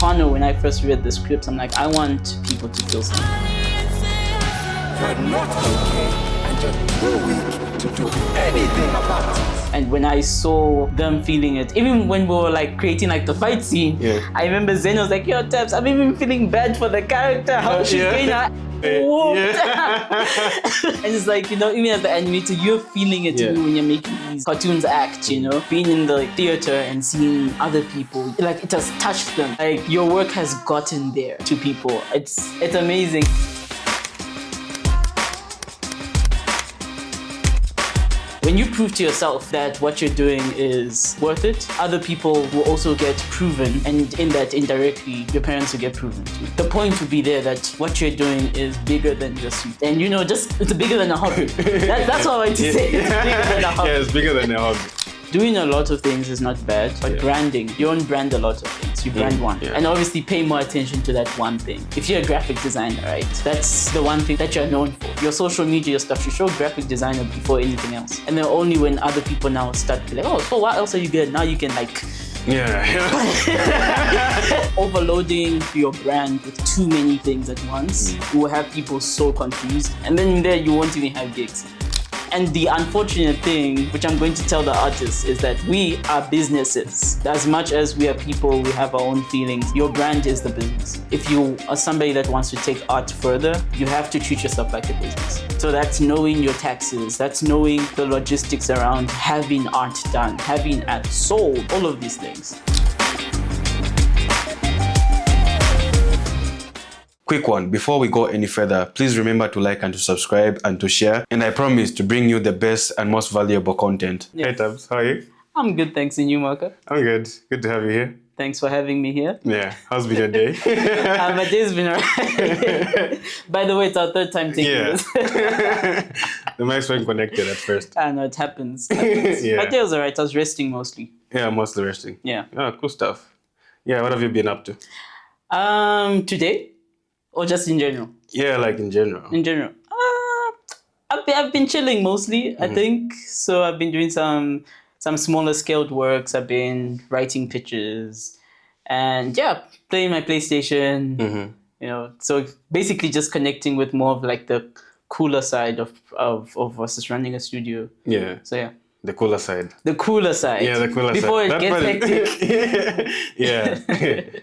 Twaano, when I first read the scripts, I'm like, I want people to feel something. You're not okay, and you're too weak to do anything about it. And when I saw them feeling it, even when we were like creating like the fight scene, I remember Zen was like, yo, Tabs, I'm even feeling bad for the character, how she's going to whooped. And it's like, you know, even as the animator, you're feeling it too when you're making these cartoons act, you know, being in the theater and seeing other people, like it has touched them. Like your work has gotten there to people. It's amazing. When you prove to yourself that what you're doing is worth it, other people will also get proven, and in that indirectly, your parents will get proven too. The point would be there that what you're doing is bigger than your suit. And you know, just it's bigger than a hobby. That's what I like to say. It's bigger than a hobby. Yeah, it's bigger than a hobby. Doing a lot of things is not bad, but branding, you don't brand a lot of things, you brand one. And obviously pay more attention to that one thing. If you're a graphic designer, right, that's the one thing that you're known for. Your social media stuff should show graphic designer before anything else. And then only when other people now start to be like, oh, so what else are you good? Now you can like... Overloading your brand with too many things at once will have people so confused. And then there you won't even have gigs. And the unfortunate thing, which I'm going to tell the artists, is that we are businesses. As much as we are people, we have our own feelings. Your brand is the business. If you are somebody that wants to take art further, you have to treat yourself like a business. So that's knowing your taxes, that's knowing the logistics around having art done, having art sold, all of these things. Quick one, before we go any further, please remember to like and to subscribe and to share. And I promise to bring you the best and most valuable content. Yes. Hey Tabs, how are you? I'm good, thanks. And you, Marco? I'm good. Good to have you here. Thanks for having me here. Yeah, how's been your day? My day's been alright. By the way, it's our third time taking this. The mics weren't connected at first. I know, it happens. My day was alright, I was resting mostly. Yeah, mostly resting. Yeah. Oh, cool stuff. Yeah, what have you been up to? Today? Or just in general? Yeah, like in general. In general. I've been chilling mostly, I think. So I've been doing some smaller scaled works. I've been writing pitches and playing my PlayStation. You know, so basically just connecting with more of like the cooler side of versus running a studio. Yeah. So yeah. The cooler side. The cooler side. Yeah, the cooler Before side. Before it gets hectic. Yeah.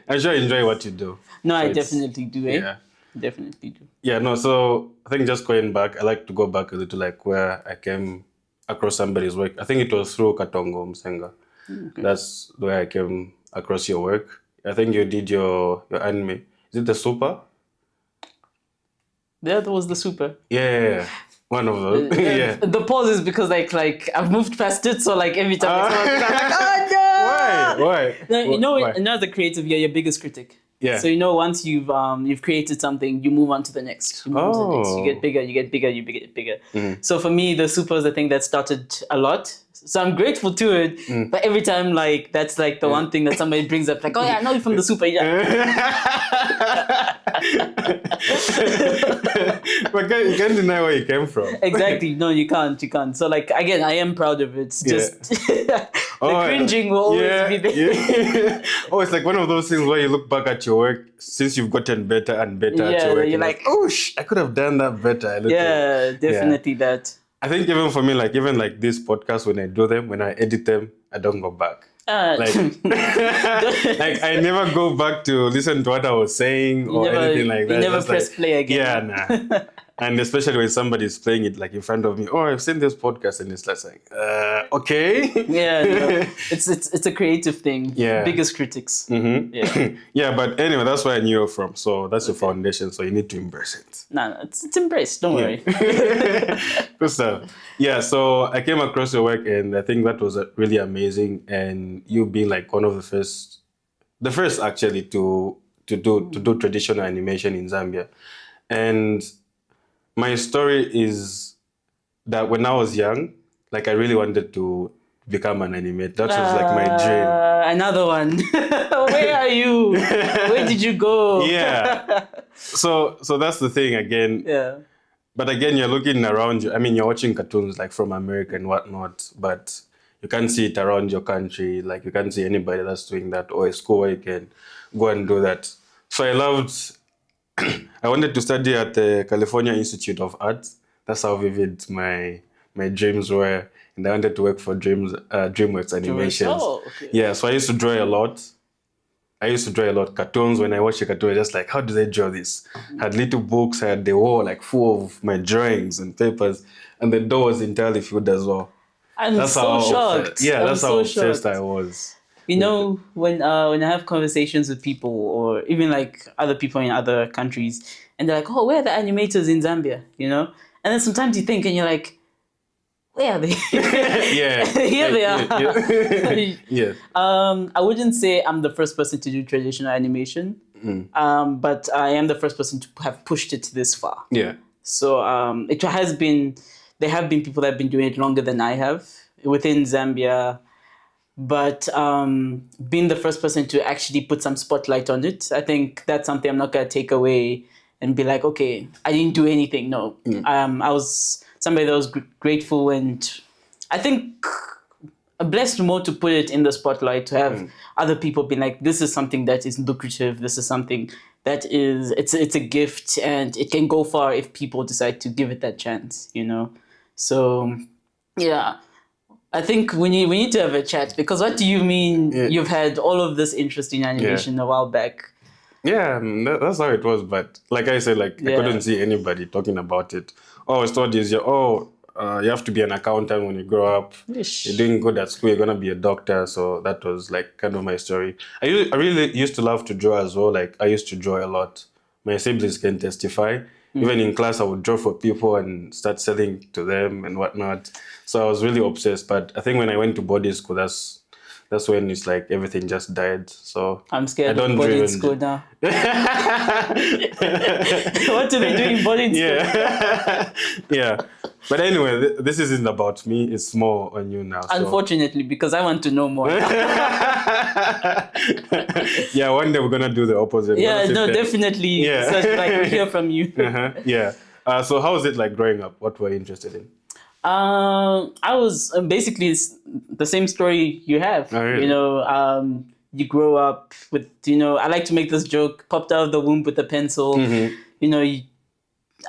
I'm sure you enjoy what you do. No, So I definitely do, eh? Yeah. Definitely do. Yeah, no, so I think just going back, I like to go back a little like where I came across somebody's work. I think it was through Katongo Msenga. Okay. That's where I came across your work. I think you did your anime. Is it the Super? That was the Super. Yeah. One of those. Yeah. The pause is because like I've moved past it, so like every time it's I'm like, oh no! Why? No, you know, Why? as a creative, you're your biggest critic. Yeah. So you know, once you've created something, you move on to the next. You move on to the next. You get bigger. You get bigger. You get bigger. So for me, the Super is the thing that started a lot. So I'm grateful to it. But every time, like that's like the one thing that somebody brings up, like, oh yeah, I know you from the Super. But you can't deny where you came from. Exactly. No, you can't. You can't. So like again, I am proud of it. It's just the cringing will always be there. Yeah. Oh, it's like one of those things where you look back at your work since you've gotten better and better at your work. You're like, oh, I could have done that better. Definitely that. I think even for me, like even like this podcast, when I do them, when I edit them, I don't go back. Like I never go back to listen to what I was saying or anything like that. You never Just press like, play again. Yeah, nah. And especially when somebody's playing it like in front of me. Oh, I've seen this podcast, and it's like, okay. Yeah, no. It's a creative thing. Yeah. Biggest critics. Yeah. Yeah, but anyway, that's where I knew you from. So that's your foundation. So you need to embrace it. No, it's embraced. Don't worry. Good stuff. Yeah, so I came across your work, and I think that was really amazing. And you being like one of the first actually to do traditional animation in Zambia. And my story is that when I was young, like I really wanted to become an animator. That was like my dream. Another one. Where are you? Where did you go? Yeah. So that's the thing again. Yeah. But again, you're looking around you. I mean, you're watching cartoons like from America and whatnot, but you can't see it around your country. Like you can't see anybody that's doing that, or a school where you can go and do that. So I loved. I wanted to study at the California Institute of Arts. That's how vivid my dreams were, and I wanted to work for DreamWorks Animations. Oh, okay. Yeah, so I used to draw a lot. Cartoons. When I watched a cartoon, I was just like, how do they draw this? I had little books. I had the wall like full of my drawings and papers, and the door was entirely filled as well. I'm so shocked. That's how obsessed I was. You know, when I have conversations with people, or even like other people in other countries, and they're like, "Oh, where are the animators in Zambia?" You know, and then sometimes you think, and you're like, "Where are they?" Yeah, Here they are. Yeah. I wouldn't say I'm the first person to do traditional animation, but I am the first person to have pushed it this far. Yeah. So there have been people that have been doing it longer than I have within Zambia. But being the first person to actually put some spotlight on it, I think that's something I'm not going to take away and be like, okay, I didn't do anything. No, I was somebody that was grateful, and I think blessed more to put it in the spotlight, to have other people be like, this is something that is lucrative. This is something that it's a gift, and it can go far if people decide to give it that chance, you know? So, yeah. I think we need to have a chat, because what do you mean you've had all of this interest in animation a while back? Yeah, that's how it was. But like I said, I couldn't see anybody talking about it. Oh, it's not easier. Oh, you have to be an accountant when you grow up. Ish. You're doing good at school. You're gonna be a doctor. So that was like kind of my story. I really used to love to draw as well. Like I used to draw a lot. My siblings can testify. Even in class, I would draw for people and start selling to them and whatnot. So I was really obsessed. But I think when I went to boarding school, that's when it's like everything just died. So I'm scared of boarding school now. What do they do in boarding school? Yeah. But anyway, this isn't about me. It's more on you now. Unfortunately, because I want to know more. Yeah, one day we're gonna do the opposite. Yeah, no, definitely. Yeah. So, like, we hear from you. Yeah. So how was it like growing up? What were you interested in? I was basically the same story you have. Oh, really? You know, you grow up with, you know, I like to make this joke, popped out of the womb with a pencil. You know,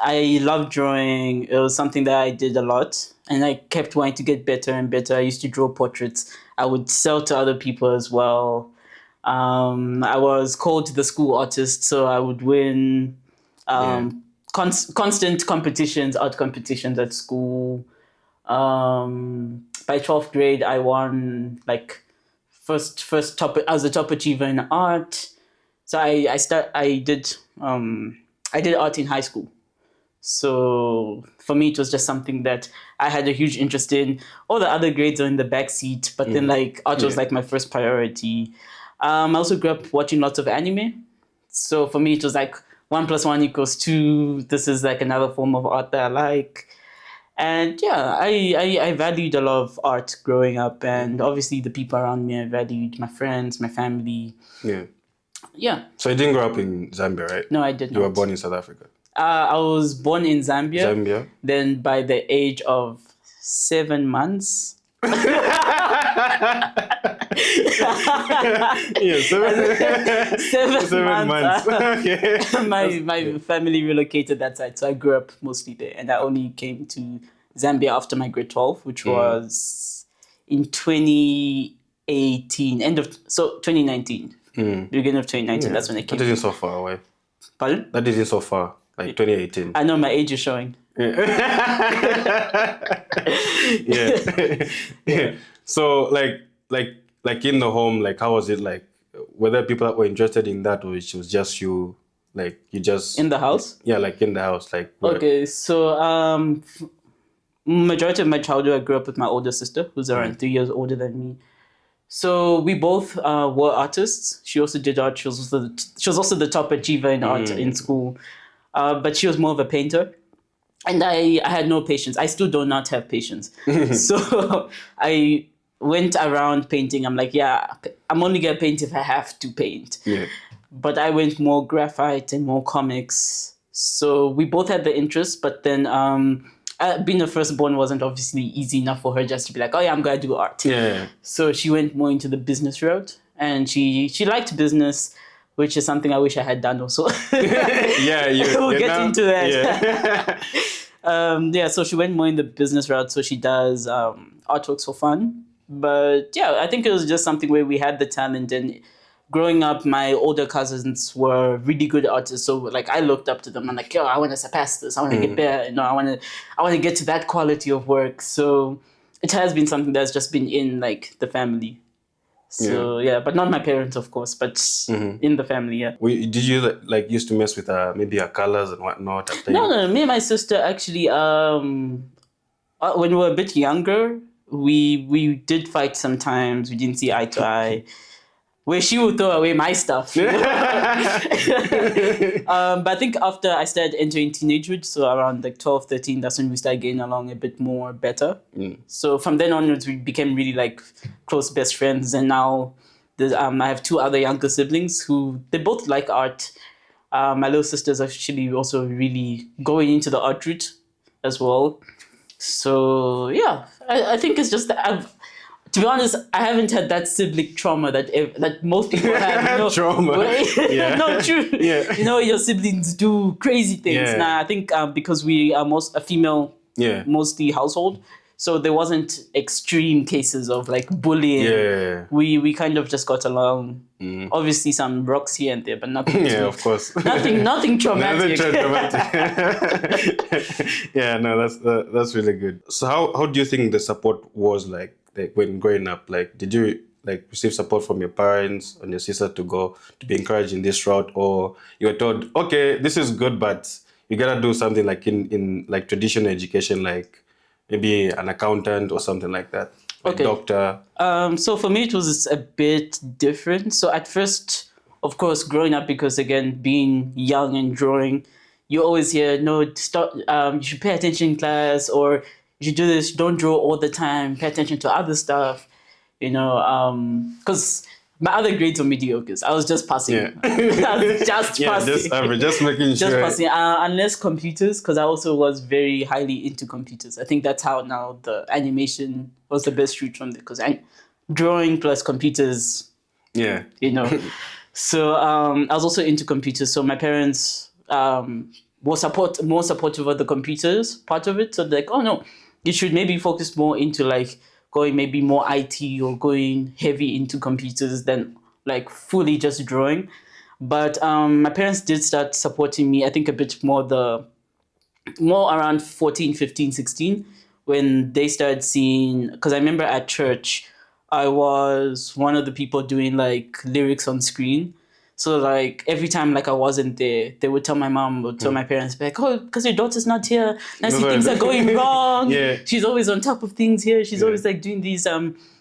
I love drawing. It was something that I did a lot, and I kept wanting to get better and better. I used to draw portraits. I would sell to other people as well. I was called the school artist, so I would win constant competitions, art competitions at school. By 12th grade, I won like first top. I was a top achiever in art. So I did art in high school. So for me, it was just something that I had a huge interest in. All the other grades are in the back seat, but then like art was like my first priority. I also grew up watching lots of anime. So for me, it was like 1 + 1 = 2. This is like another form of art that I like. And yeah, I valued a lot of art growing up, and obviously the people around me, I valued my friends, my family. Yeah. So you didn't grow up in Zambia, right? No, I did not. You were born in South Africa. I was born in Zambia. Zambia. Then by the age of 7 months. Yeah, 7 months. Okay. My family relocated that side, so I grew up mostly there, and I only came to Zambia after my grade 12, which was in 2018, 2019, beginning of 2019. That's when I came. That isn't so far away. Pardon? That isn't so far, like 2018. I know my age is showing. Yeah. So like in the home, like how was it like? Were there people that were interested in that, or it was just you? Like you just in the house? Yeah, like in the house, like. Okay, so majority of my childhood, I grew up with my older sister, who's around 3 years older than me. So we both were artists. She also did art. She was also the top achiever in art in school, but she was more of a painter. And I had no patience. I still do not have patience. So I went around painting. I'm like, I'm only going to paint if I have to paint. Yeah. But I went more graphite and more comics. So we both had the interest, but then being a firstborn wasn't obviously easy enough for her just to be like, oh yeah, I'm going to do art. Yeah. So she went more into the business route, and she liked business, which is something I wish I had done also. Yeah, We'll get into that. Yeah. So she went more in the business route. So she does artworks for fun. But yeah, I think it was just something where we had the talent. And growing up, my older cousins were really good artists. So like I looked up to them. I'm like, yo, I want to surpass this. I want to get there. You know, I want to get to that quality of work. So it has been something that's just been in like the family. So yeah, but not my parents, of course, but in the family, yeah. Did you like used to mess with maybe her colors and whatnot? No. Me and my sister actually, when we were a bit younger, we did fight sometimes. We didn't see eye to eye. Where she would throw away my stuff. But I think after I started entering teenagehood, so around like 12, 13, that's when we started getting along a bit more better. So from then onwards, we became really like close best friends. And now I have 2 other younger siblings who, they both like art. My little sister's actually also really going into the art route as well. So yeah, I think it's just that to be honest, I haven't had that sibling trauma that most people have. You know? Trauma. Yeah. No, true. Yeah. You know, your siblings do crazy things. Yeah. Nah, I think because we are a female, mostly household, so there wasn't extreme cases of like bullying. Yeah. We kind of just got along. Obviously, some rocks here and there, but nothing. Yeah, of course. Nothing traumatic. Nothing traumatic. Yeah, no, that's really good. So how do you think the support was like when growing up? Like, did you like receive support from your parents and your sister to be encouraged in this route, or you were told, okay, this is good, but you gotta do something like in like traditional education, like maybe an accountant or something like that, like doctor? So for me, it was a bit different. So at first, of course, growing up, because again, being young and drawing, you always hear, no, stop. You should pay attention in class, or you should do this. Don't draw all the time. Pay attention to other stuff. You know, because my other grades were mediocre. I was just passing. Yeah. just Yeah, passing. just average, just making Just sure. passing. Unless computers, because I also was very highly into computers. I think that's how now the animation was the best route from there, because drawing plus computers. Yeah. You know. So I was also into computers. So my parents were more supportive of the computers part of it. So they're like, oh no, you should maybe focus more into like going maybe more IT or going heavy into computers than like fully just drawing. But my parents did start supporting me, I think a bit more around 14, 15, 16, when they started seeing, because I remember at church, I was one of the people doing like lyrics on screen. So like every time like I wasn't there, they would tell my mom or tell my parents like, oh, because your daughter's not here, I see things are going wrong. Yeah. She's always on top of things here. She's always like doing these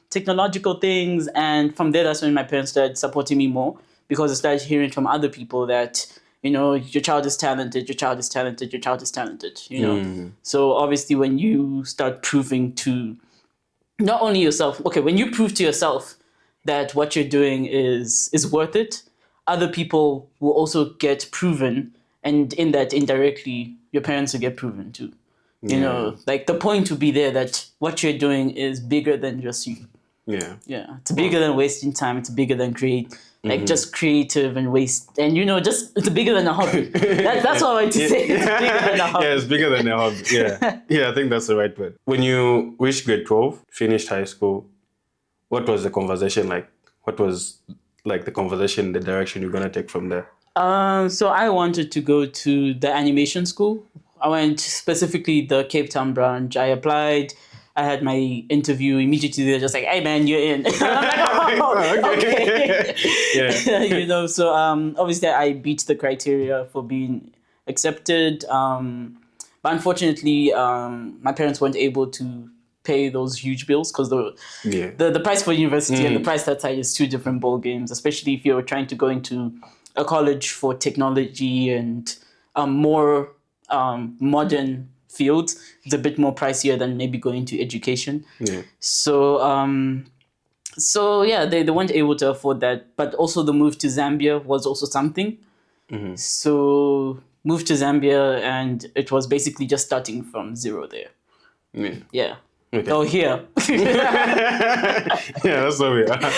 technological things. And from there, that's when my parents started supporting me more, because I started hearing from other people that, you know, your child is talented, your child is talented, your child is talented, you know. So obviously when you start proving to not only yourself, when you prove to yourself that what you're doing is worth it, other people will also get proven, and in that indirectly your parents will get proven too. You know, like the point will be there that what you're doing is bigger than just you. Yeah. Yeah, it's bigger than wasting time. It's bigger than just creative and waste. And you know, it's bigger than a hobby. That's what I want to say. It's bigger than a hobby. Yeah, it's bigger than a hobby. Yeah. Yeah, I think that's the right word. When you reached grade 12, finished high school, what was the conversation like? What was like the conversation, the direction you're going to take from there? So I wanted to go to the animation school. I went specifically the Cape Town branch. I applied. I had my interview immediately. They're just like, "Hey man, you're in." I'm like, "Oh, okay." Yeah. You know, so obviously I beat the criteria for being accepted. But unfortunately, my parents weren't able to pay those huge bills, because the price for university and the price that side is 2 different ball games. Especially if you're trying to go into a college for technology and more modern fields, it's a bit more pricier than maybe going to education. Yeah. So yeah, they weren't able to afford that. But also the move to Zambia was also something. So moved to Zambia, and it was basically just starting from zero there. Yeah. Yeah. Okay. Oh, here. Yeah, that's where we are.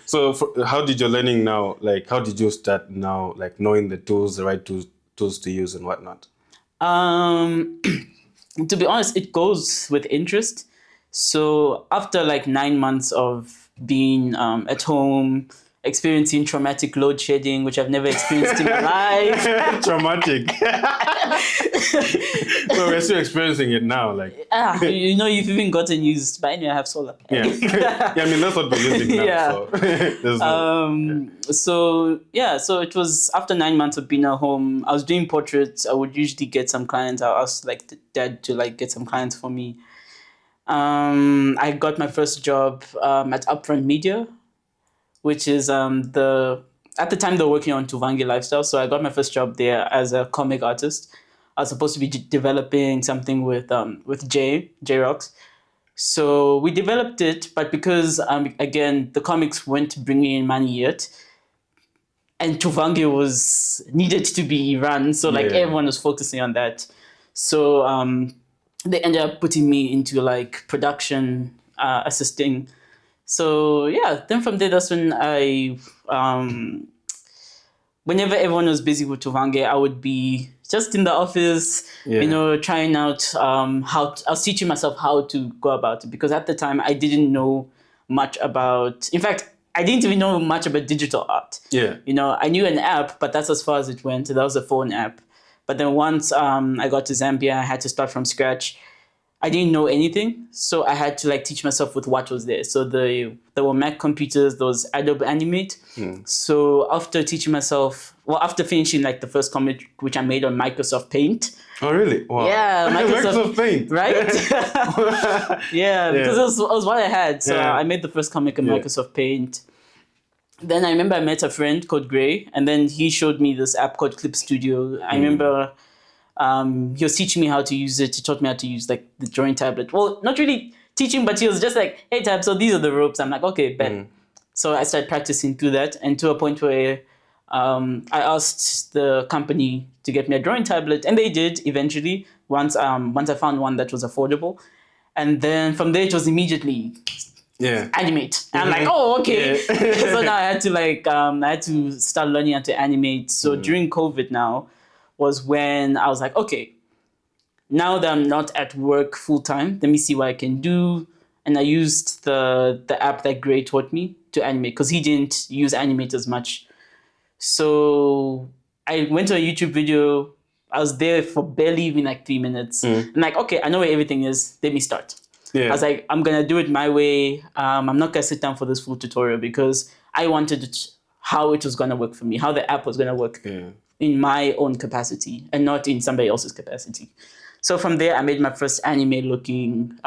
So, how did your learning now? Like, how did you start now? Like, knowing the tools, the right tools to use and whatnot. To be honest, it goes with interest. So after like 9 months of being at home, experiencing traumatic load shedding, which I've never experienced in my life. Traumatic. So we're still experiencing it now, like. You know, you've even gotten used. But anyway, I have solar. Yeah. Yeah, I mean that's what we're using now. Yeah. So, there's So it was after 9 months of being at home. I was doing portraits. I would usually get some clients. I asked like the dad to like get some clients for me. I got my first job at Upfront Media, which is at the time they were working on Tuvangi Lifestyle. So I got my first job there as a comic artist. I was supposed to be developing something with J-Rocks. So we developed it, but because again the comics weren't bringing in money yet, and Tuvangi was needed to be run, so like everyone was focusing on that. So they ended up putting me into like production assisting. So yeah, then from there, that's when I, whenever everyone was busy with Tuvangi, I would be just in the office, you know, trying out I was teaching myself how to go about it, because at the time I didn't know much about, in fact, I didn't even know much about digital art. Yeah. You know, I knew an app, but that's as far as it went. That was a phone app. But then once I got to Zambia, I had to start from scratch. I didn't know anything, so I had to like teach myself with what was there. So there were Mac computers, there was Adobe Animate. So after teaching myself, after finishing like the first comic, which I made on Microsoft Paint. Oh really? Wow. Yeah, Microsoft Paint. Right? Yeah, because it was what I had. So I made the first comic in Microsoft Paint. Then I remember I met a friend called Gray, and then he showed me this app called Clip Studio. I remember he was teaching me how to use it. He taught me how to use like the drawing tablet. Well, not really teaching, but he was just like, hey Tab, so these are the ropes. I'm like, okay, bet. So I started practicing through that, and to a point where I asked the company to get me a drawing tablet, and they did eventually once I found one that was affordable. And then from there it was immediately animate. And I'm like, oh, okay. So now I had to start learning how to animate. So during COVID now was when I was like, okay, now that I'm not at work full time, let me see what I can do. And I used the app that Gray taught me to animate, because he didn't use Animate as much. So I went to a YouTube video. I was there for barely even like 3 minutes. I'm like, okay, I know where everything is. Let me start. I was like, I'm going to do it my way. I'm not going to sit down for this full tutorial, because I wanted how it was going to work for me, how the app was going to work in my own capacity and not in somebody else's capacity. So from there, I made my first anime-looking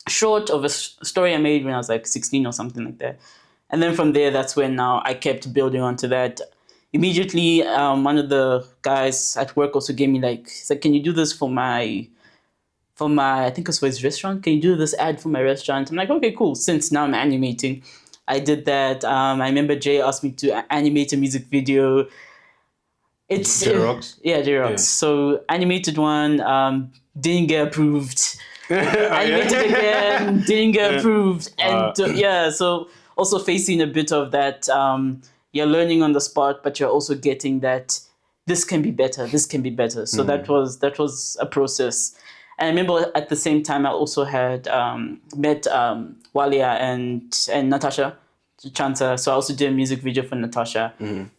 short of a story I made when I was like 16 or something like that. And then from there, that's when now I kept building onto that. Immediately, one of the guys at work also gave me like, he's like, can you do this for my, I think it was for his restaurant. Can you do this ad for my restaurant? I'm like, okay, cool. Since now I'm animating, I did that. I remember Jay asked me to animate a music video. It's J-Rocks? Yeah, J-Rocks. Yeah. So animated one, didn't get approved. Animated again, didn't get approved. And so also facing a bit of that, you're learning on the spot, but you're also getting that this can be better, this can be better. So that was a process. And I remember at the same time, I also had met Walia and Natasha Chansa. So I also did a music video for Natasha.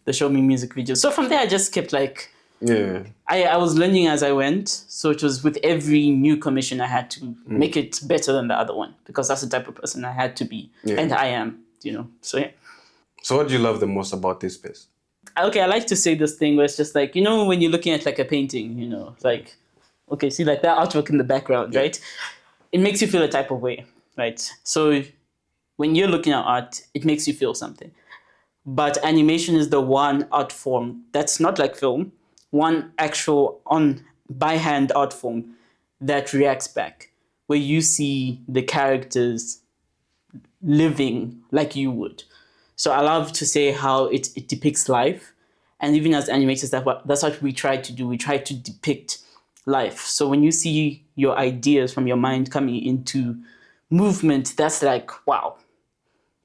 They showed me music videos. So from there, I just kept like, I was learning as I went. So it was with every new commission, I had to make it better than the other one, because that's the type of person I had to be. And I am, you know, so yeah. So what do you love the most about this space? Okay, I like to say this thing where it's just like, you know, when you're looking at like a painting, you know, like, okay, see like that artwork in the background, right? It makes you feel a type of way, right? So when you're looking at art, it makes you feel something. But animation is the one art form that's not like film, one actual by hand art form that reacts back, where you see the characters living like you would. So I love to say how it depicts life. And even as animators, that's what we try to do. We try to depict life. So when you see your ideas from your mind coming into movement, that's like, wow,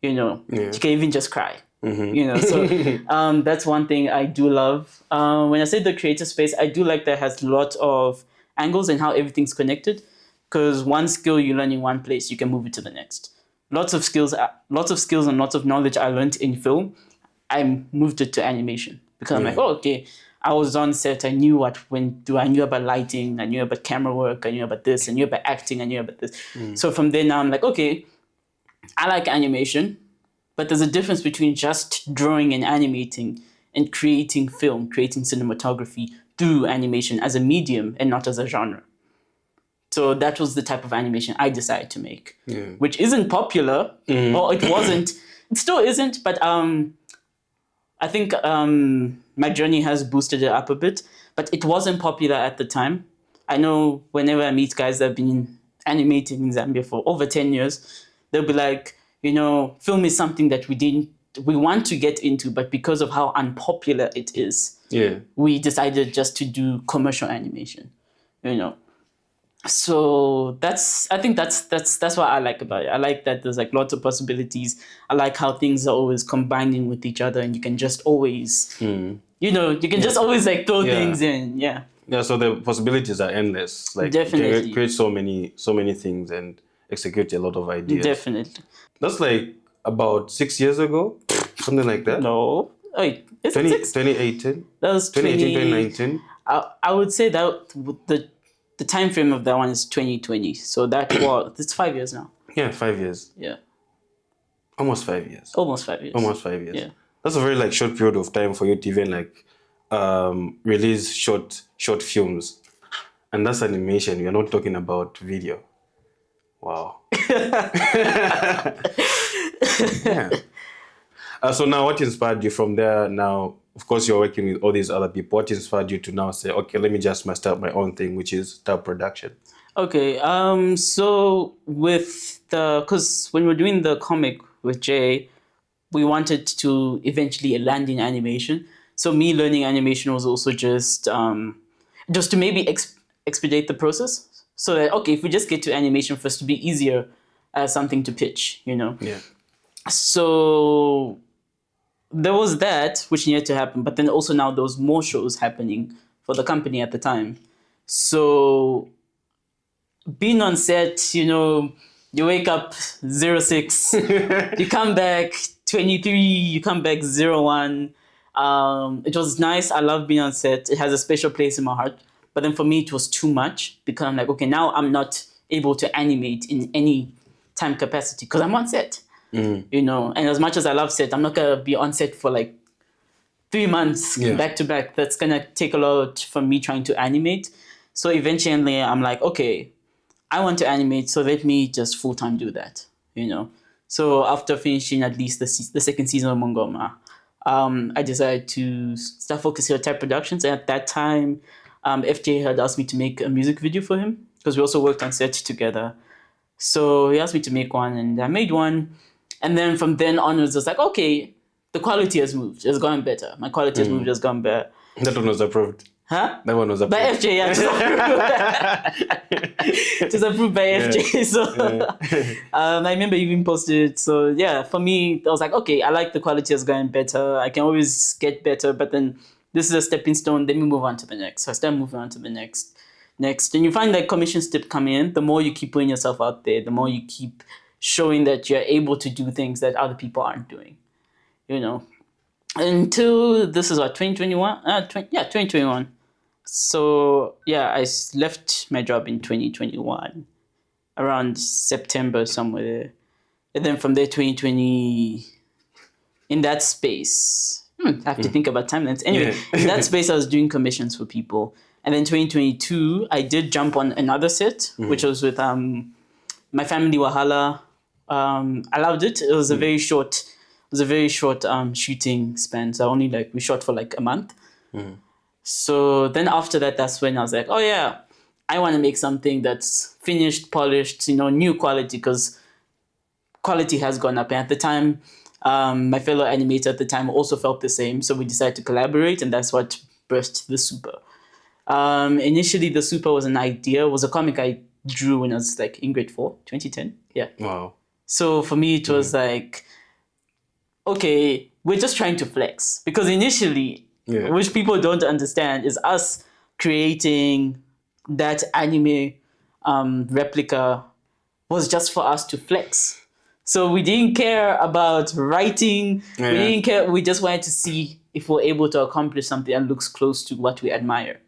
you know, you can even just cry. You know, so that's one thing I do love. When I say the creative space, I do like that it has a lot of angles and how everything's connected. Because one skill you learn in one place, you can move it to the next. Lots of skills and lots of knowledge I learned in film, I moved it to animation because I'm like, oh, okay. I was on set. I knew what when do. I knew about lighting. I knew about camera work. I knew about this. I knew about acting. I knew about this. So from there now, I'm like, okay, I like animation. But there's a difference between just drawing and animating and creating film, creating cinematography through animation as a medium and not as a genre. So that was the type of animation I decided to make, which isn't popular, or it wasn't. It still isn't, but I think my journey has boosted it up a bit. But it wasn't popular at the time. I know whenever I meet guys that have been animating in Zambia for over 10 years, they'll be like, you know, film is something that we want to get into, but because of how unpopular it is, we decided just to do commercial animation, you know. So I think that's what I like about it. I like that there's like lots of possibilities. I like how things are always combining with each other, and you can just always, you know, you can just always like throw things in. Yeah. Yeah. So the possibilities are endless. Like definitely, you can create so many things and execute a lot of ideas. Definitely. That's like about 6 years ago, something like that. No, wait, is it 2018? That was 2018, 2019. I would say that the time frame of that one is 2020. So that it's 5 years now. Yeah, 5 years. Yeah. Almost 5 years. Almost 5 years. Almost 5 years. Yeah. That's a very like short period of time for you to even like release short films, and that's animation. You're not talking about video. Wow. Yeah. So now, what inspired you from there? Now, of course, you're working with all these other people. What inspired you to now say, okay, let me just master up my own thing, which is Tabproduction? Okay. So because when we're doing the comic with Jay, we wanted to eventually land in animation. So me learning animation was also just to maybe expedite the process. So that, okay, if we just get to animation first, to be easier as something to pitch, you know? Yeah. So there was that, which needed to happen. But then also now there was more shows happening for the company at the time. So being on set, you know, you wake up 06, you come back 23, you come back 01. It was nice. I love being on set. It has a special place in my heart. But then for me, it was too much because I'm like, okay, now I'm not able to animate in any time capacity because I'm on set, you know. And as much as I love set, I'm not going to be on set for like 3 months back to back. That's going to take a lot from me trying to animate. So eventually I'm like, okay, I want to animate, so let me just full-time do that, you know. So after finishing at least the second season of Mongoma, I decided to start focusing on Tabproductions. And at that time, FJ had asked me to make a music video for him because we also worked on set together. So he asked me to make one, and I made one. And then from then onwards, it's like, okay, the quality has moved. It's gone better. My quality has moved. It's gone better. That one was approved. Huh? That one was approved. By FJ, yeah. It was approved by FJ. So I remember you even posted it. So yeah, for me, I was like, okay, I like the quality has gotten better. I can always get better, but then this is a stepping stone. Let me move on to the next. So I start moving on to the next. And you find that commissions keep coming in. The more you keep putting yourself out there, the more you keep showing that you're able to do things that other people aren't doing, you know. Until this is what, 2021? 2021. So yeah, I left my job in 2021, around September somewhere there. And then from there, 2020, in that space, I have to think about timelines. Anyway, in that space, I was doing commissions for people. And then 2022, I did jump on another set, which was with My Family Wahala. I loved it. It was a very short. It was a very short shooting span. So we shot for like a month. So then after that, that's when I was like, oh yeah, I want to make something that's finished, polished, you know, new quality, because quality has gone up. And at the time, my fellow animator at the time also felt the same. So we decided to collaborate, and that's what birthed the Super. Initially, the Super was an idea. It was a comic I drew when I was like in grade 4, 2010. Yeah. Wow. So for me, it was like, okay, we're just trying to flex. Because initially, which people don't understand, is us creating that anime replica was just for us to flex. So we didn't care about writing. We didn't care. We just wanted to see if we're able to accomplish something that looks close to what we admire.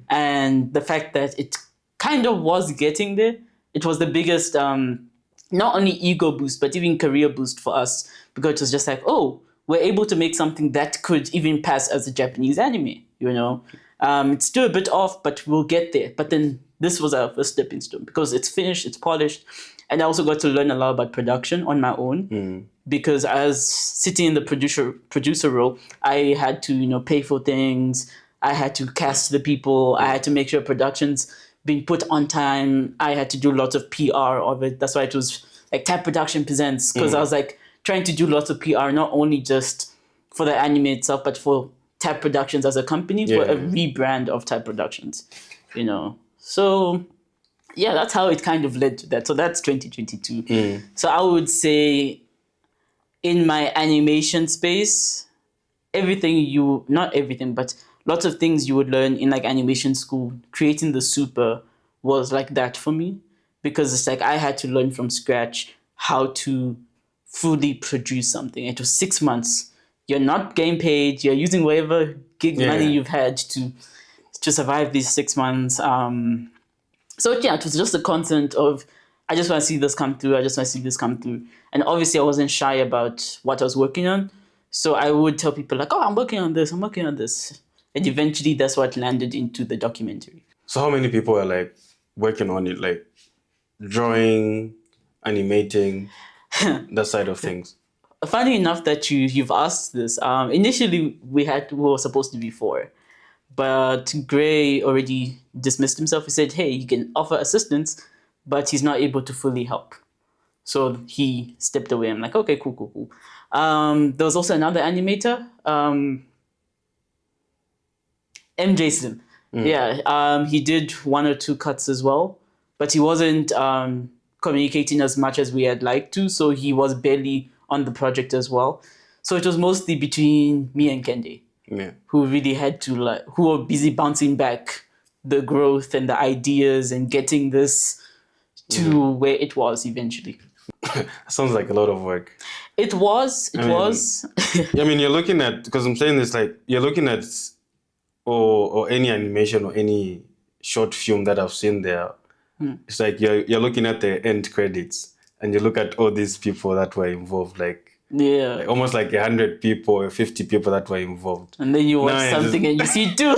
And the fact that it kind of was getting there, it was the biggest, not only ego boost, but even career boost for us, because it was just like, oh, we're able to make something that could even pass as a Japanese anime, you know? It's still a bit off, but we'll get there. But then this was our first stepping stone because it's finished, it's polished. And I also got to learn a lot about production on my own because as sitting in the producer role, I had to, you know, pay for things. I had to cast the people. I had to make sure production's being put on time. I had to do lots of PR of it. That's why it was like Tab Production Presents, because I was like trying to do lots of PR, not only just for the anime itself, but for Tab Productions as a company, for a rebrand of Tab Productions, you know. So yeah, that's how it kind of led to that. So that's 2022. So I would say in my animation space, not everything, but lots of things you would learn in like animation school, creating the Super was like that for me, because it's like I had to learn from scratch how to fully produce something. It was 6 months. You're not getting paid. You're using whatever gig money you've had to survive these 6 months. So yeah, it was just a constant of, I just want to see this come through. I just want to see this come through. And obviously I wasn't shy about what I was working on. So I would tell people like, oh, I'm working on this. And eventually that's what landed into the documentary. So how many people are like working on it, like drawing, animating, that side of things? Funny enough that you've asked this. Initially we were supposed to be 4. But Gray already dismissed himself. He said, hey, he can offer assistance, but he's not able to fully help. So he stepped away. I'm like, okay, cool. There was also another animator, M. Jason. He did 1 or 2 cuts as well, but he wasn't communicating as much as we had liked to, so he was barely on the project as well. So it was mostly between me and Kende. Who really had to who were busy bouncing back the growth and the ideas and getting this to where it was eventually. Sounds like a lot of work. It was. I mean, you're looking at, because I'm saying this, like you're looking at or any animation or any short film that I've seen there. It's like you're looking at the end credits and you look at all these people that were involved, like almost like 100 people or 50 people that were involved. And then you watch something and you see 2.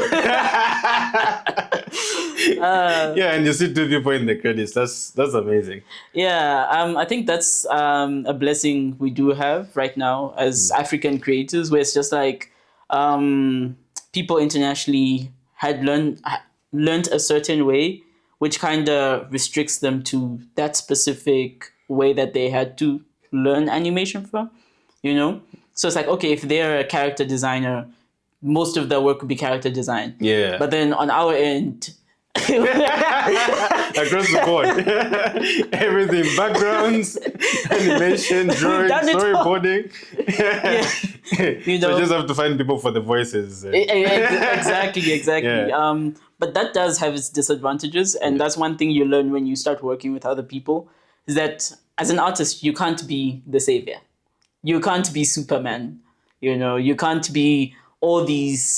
And you see 2 people in the credits. That's amazing. I think that's a blessing we do have right now as African creators, where it's just like people internationally had learned a certain way, which kind of restricts them to that specific way that they had to learn animation from, you know? So it's like, okay, if they're a character designer, most of their work would be character design. But then on our end, across the board, everything, backgrounds, animation, drawing, storyboarding. You know, so you just have to find people for the voices. Exactly. But that does have its disadvantages, and that's one thing you learn when you start working with other people, is that as an artist, you can't be the savior. You can't be Superman. You know, you can't be all these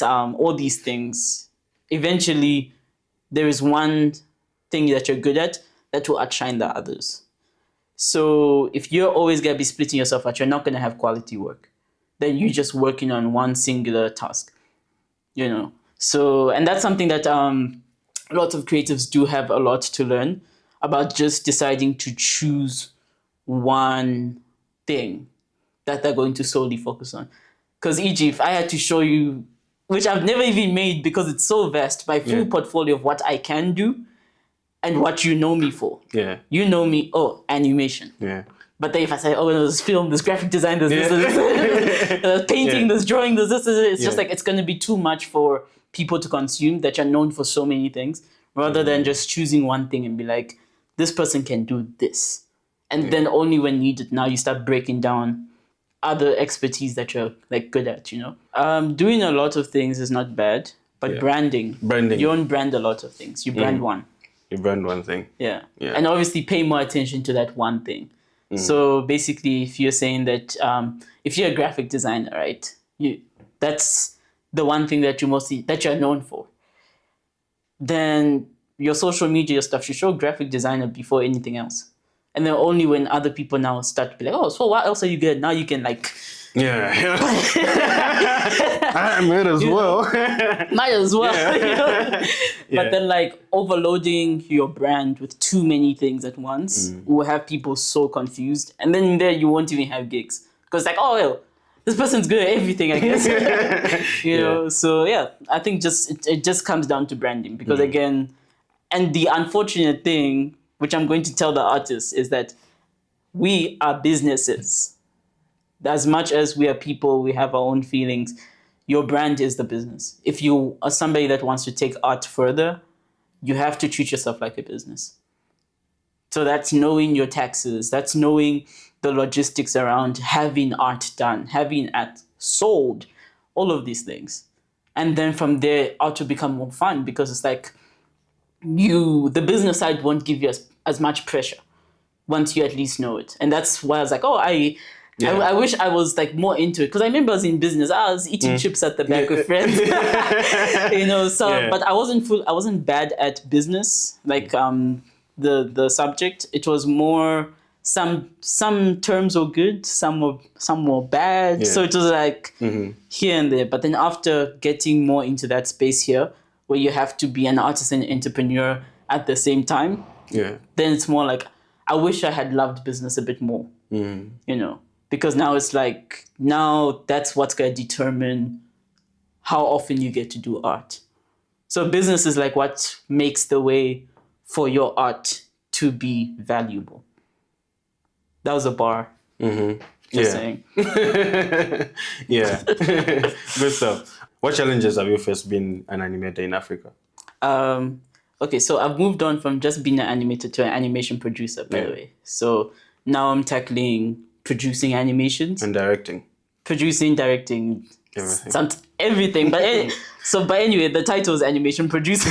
things. Eventually, there is one thing that you're good at that will outshine the others. So if you're always going to be splitting yourself out, you're not going to have quality work. Then you're just working on one singular task, you know. So, and that's something that lots of creatives do have a lot to learn about, just deciding to choose one thing that they're going to solely focus on. Because e.g., if I had to show you, which I've never even made because it's so vast, my full portfolio of what I can do and what you know me for. You know me, animation. But then if I say, oh, there's film, there's graphic design, there's this, there's painting, there's drawing, there's this, it's just like, it's going to be too much for people to consume that you're known for so many things, rather than just choosing one thing and be like, this person can do this. And then only when needed, now you start breaking down other expertise that you're like good at, you know. Doing a lot of things is not bad, but branding. You don't brand a lot of things. You brand one. You brand one thing. Yeah. And obviously pay more attention to that one thing. So basically, if you're saying that, if you're a graphic designer, right, that's the one thing that you're known for, then your social media stuff should show graphic designer before anything else. And then only when other people now start to be like, oh, so what else are you good? Now you can like... I might as well. Might as well. You know? But then like overloading your brand with too many things at once will have people so confused. And then there you won't even have gigs. Because like, oh, well, this person's good at everything, I guess. you know, so I think it just comes down to branding. Because again, and the unfortunate thing, which I'm going to tell the artists, is that we are businesses. As much as we are people, we have our own feelings. Your brand is the business. If you are somebody that wants to take art further, you have to treat yourself like a business. So that's knowing your taxes. That's knowing the logistics around having art done, having art sold, all of these things. And then from there, art will become more fun because it's like the business side won't give you as much pressure once you at least know it. And that's why I was like, oh, I wish I was like more into it, because I remember I was in business. I was eating chips at the back with friends, you know. So, but I wasn't bad at business, like the subject. It was more some terms were good, some were bad. So it was like here and there. But then after getting more into that space here, where you have to be an artist and entrepreneur at the same time, then it's more like I wish I had loved business a bit more, you know. Because now it's like, now that's what's going to determine how often you get to do art. So business is like what makes the way for your art to be valuable. That was a bar. Just saying. Good stuff. What challenges have you faced being an animator in Africa? Okay, so I've moved on from just being an animator to an animation producer, by the way. So now I'm tackling producing animations and directing, directing, everything. But anyway, the title is animation producer.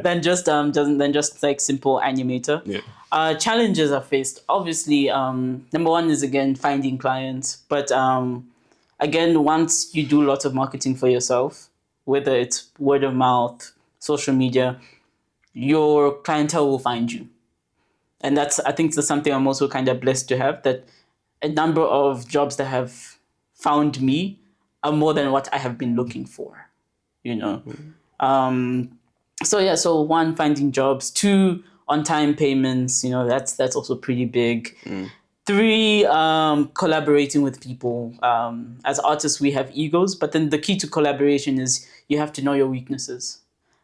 Than just like simple animator. Challenges I've faced, obviously, number one is again finding clients. But again, once you do lots of marketing for yourself, whether it's word of mouth, social media, your clientele will find you. And I think that's something I'm also kind of blessed to have, that a number of jobs that have found me are more than what I have been looking for, you know. So one, finding jobs. Two, on-time payments, you know, that's also pretty big. Three, collaborating with people. As artists, we have egos, but then the key to collaboration is you have to know your weaknesses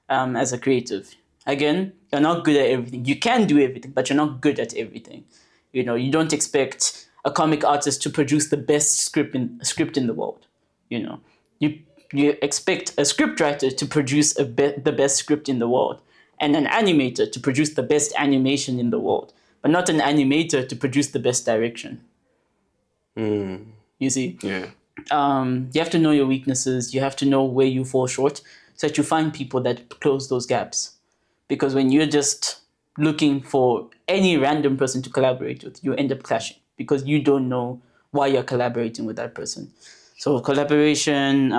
as a creative. Again, you're not good at everything. You can do everything, but you're not good at everything. You know, you don't expect a comic artist to produce the best script in the world. You know, you expect a scriptwriter to produce the best script in the world, and an animator to produce the best animation in the world, but not an animator to produce the best direction. You see? You have to know your weaknesses. You have to know where you fall short, so that you find people that close those gaps. Because when you're just looking for any random person to collaborate with, you end up clashing because you don't know why you're collaborating with that person. So collaboration,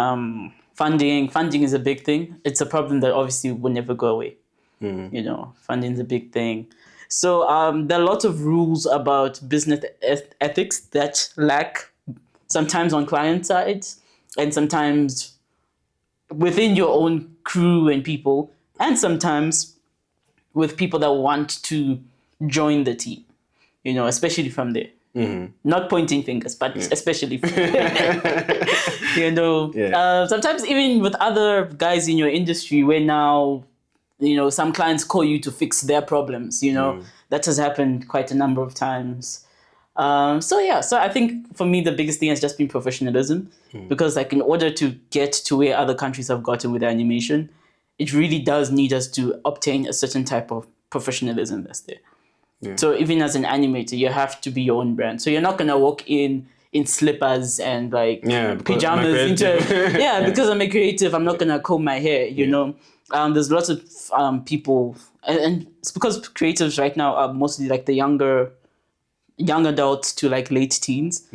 funding is a big thing. It's a problem that obviously will never go away. You know, funding is a big thing. So there are lots of rules about business ethics that lack sometimes on client sides and sometimes within your own crew and people, and sometimes with people that want to join the team, you know, especially from there. Not pointing fingers, but especially from there. You know, sometimes even with other guys in your industry where now, you know, some clients call you to fix their problems, you know. that has happened quite a number of times. So I think for me the biggest thing has just been professionalism, because like in order to get to where other countries have gotten with animation, it really does need us to obtain a certain type of professionalism that's there. Yeah. So even as an animator, you have to be your own brand. So you're not gonna walk in slippers and like because pajamas because I'm a creative, I'm not gonna comb my hair, you know. There's lots of people, and it's because creatives right now are mostly like the young adults to like late teens.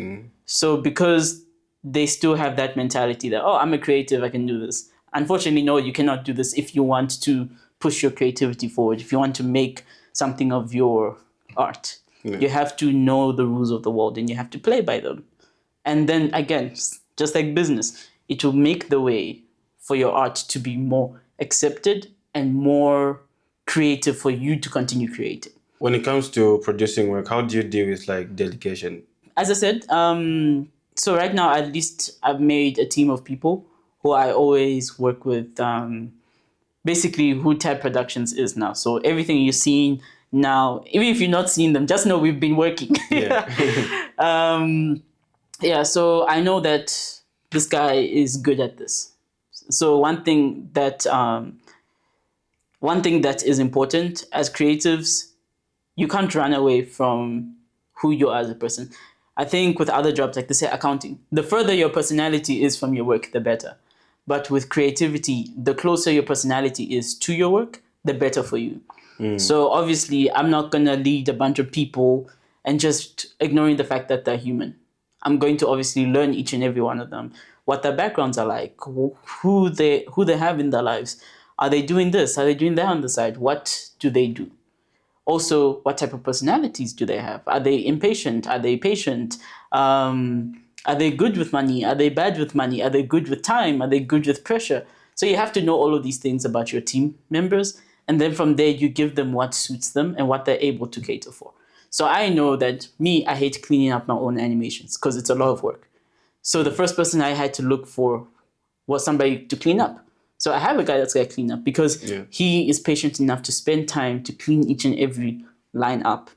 So because they still have that mentality that, oh, I'm a creative, I can do this. Unfortunately, no, you cannot do this if you want to push your creativity forward, if you want to make something of your art. You have to know the rules of the world and you have to play by them. And then again, just like business, it will make the way for your art to be more accepted and more creative for you to continue creating. When it comes to producing work, how do you deal with like delegation? As I said, so right now at least I've made a team of people who I always work with, basically who Tab Productions is now. So everything you're seeing now, even if you're not seeing them, just know we've been working. So I know that this guy is good at this. So one thing that is important as creatives, you can't run away from who you are as a person. I think with other jobs, like they say accounting, the further your personality is from your work, the better. But with creativity, the closer your personality is to your work, the better for you. So obviously, I'm not going to lead a bunch of people and just ignoring the fact that they're human. I'm going to obviously learn each and every one of them, what their backgrounds are like, who they have in their lives. Are they doing this? Are they doing that on the side? What do they do? Also, what type of personalities do they have? Are they impatient? Are they patient? Are they good with money? Are they bad with money? Are they good with time? Are they good with pressure? So you have to know all of these things about your team members. And then from there, you give them what suits them and what they're able to cater for. So I know that I hate cleaning up my own animations because it's a lot of work. So the first person I had to look for was somebody to clean up. So I have a guy that's going to clean up because he is patient enough to spend time to clean each and every line up.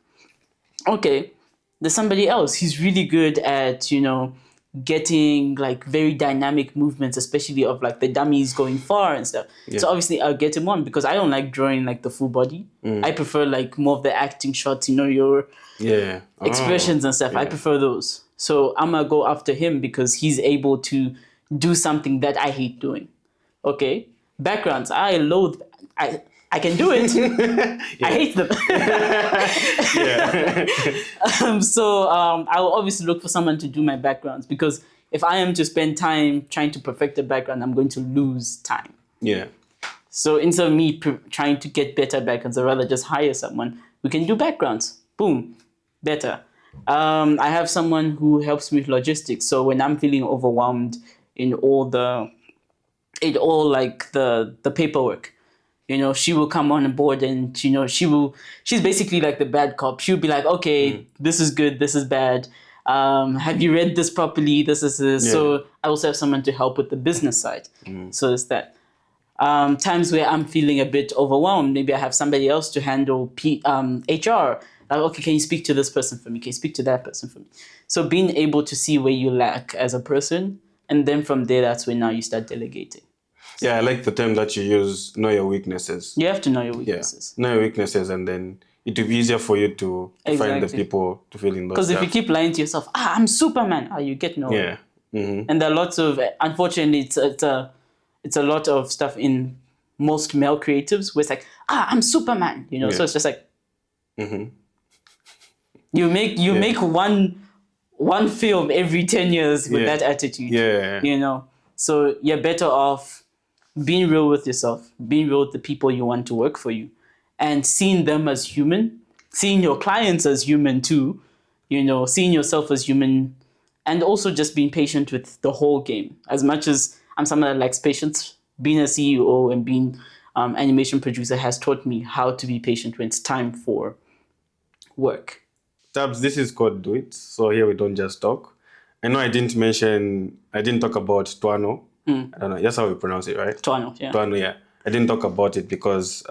Okay, there's somebody else. He's really good at, getting like very dynamic movements, especially of like the dummies going far and stuff. So obviously I'll get him on because I don't like drawing like the full body. I prefer like more of the acting shots, your expressions and stuff. I prefer those. So I'm going to go after him because he's able to do something that I hate doing. Okay, backgrounds. I loathe. I can do it. I hate them. I will obviously look for someone to do my backgrounds because if I am to spend time trying to perfect the background, I'm going to lose time. So instead of me trying to get better backgrounds, I'd rather just hire someone who can do backgrounds. Boom, better. I have someone who helps me with logistics. So when I'm feeling overwhelmed in all the paperwork, she will come on board and, she's basically like the bad cop. She'll be like, okay, this is good, this is bad. Have you read this properly? This is this. Yeah. So I also have someone to help with the business side. So it's that. Times where I'm feeling a bit overwhelmed, maybe I have somebody else to handle HR. Like, okay, can you speak to this person for me? Can you speak to that person for me? So being able to see where you lack as a person, and then from there, that's when now you start delegating. Yeah, I like the term that you use, know your weaknesses. You have to know your weaknesses. Yeah. Know your weaknesses, and then it will be easier for you to find the people to fill in those. Because if you keep lying to yourself, I'm Superman, you get nowhere. And there are lots of, unfortunately, it's a lot of stuff in most male creatives where it's like, I'm Superman, So it's just like, you make one film every 10 years with that attitude. So you're better off being real with yourself, being real with the people you want to work for you, and seeing them as human, seeing your clients as human too, seeing yourself as human, and also just being patient with the whole game. As much as I'm someone that likes patience, being a CEO and being animation producer has taught me how to be patient when it's time for work. Tabs, this is called Do It. So here we don't just talk. I know I didn't talk about Twaano. I don't know, that's how we pronounce it, right? Twaano, yeah. Twaano, yeah. I didn't talk about it because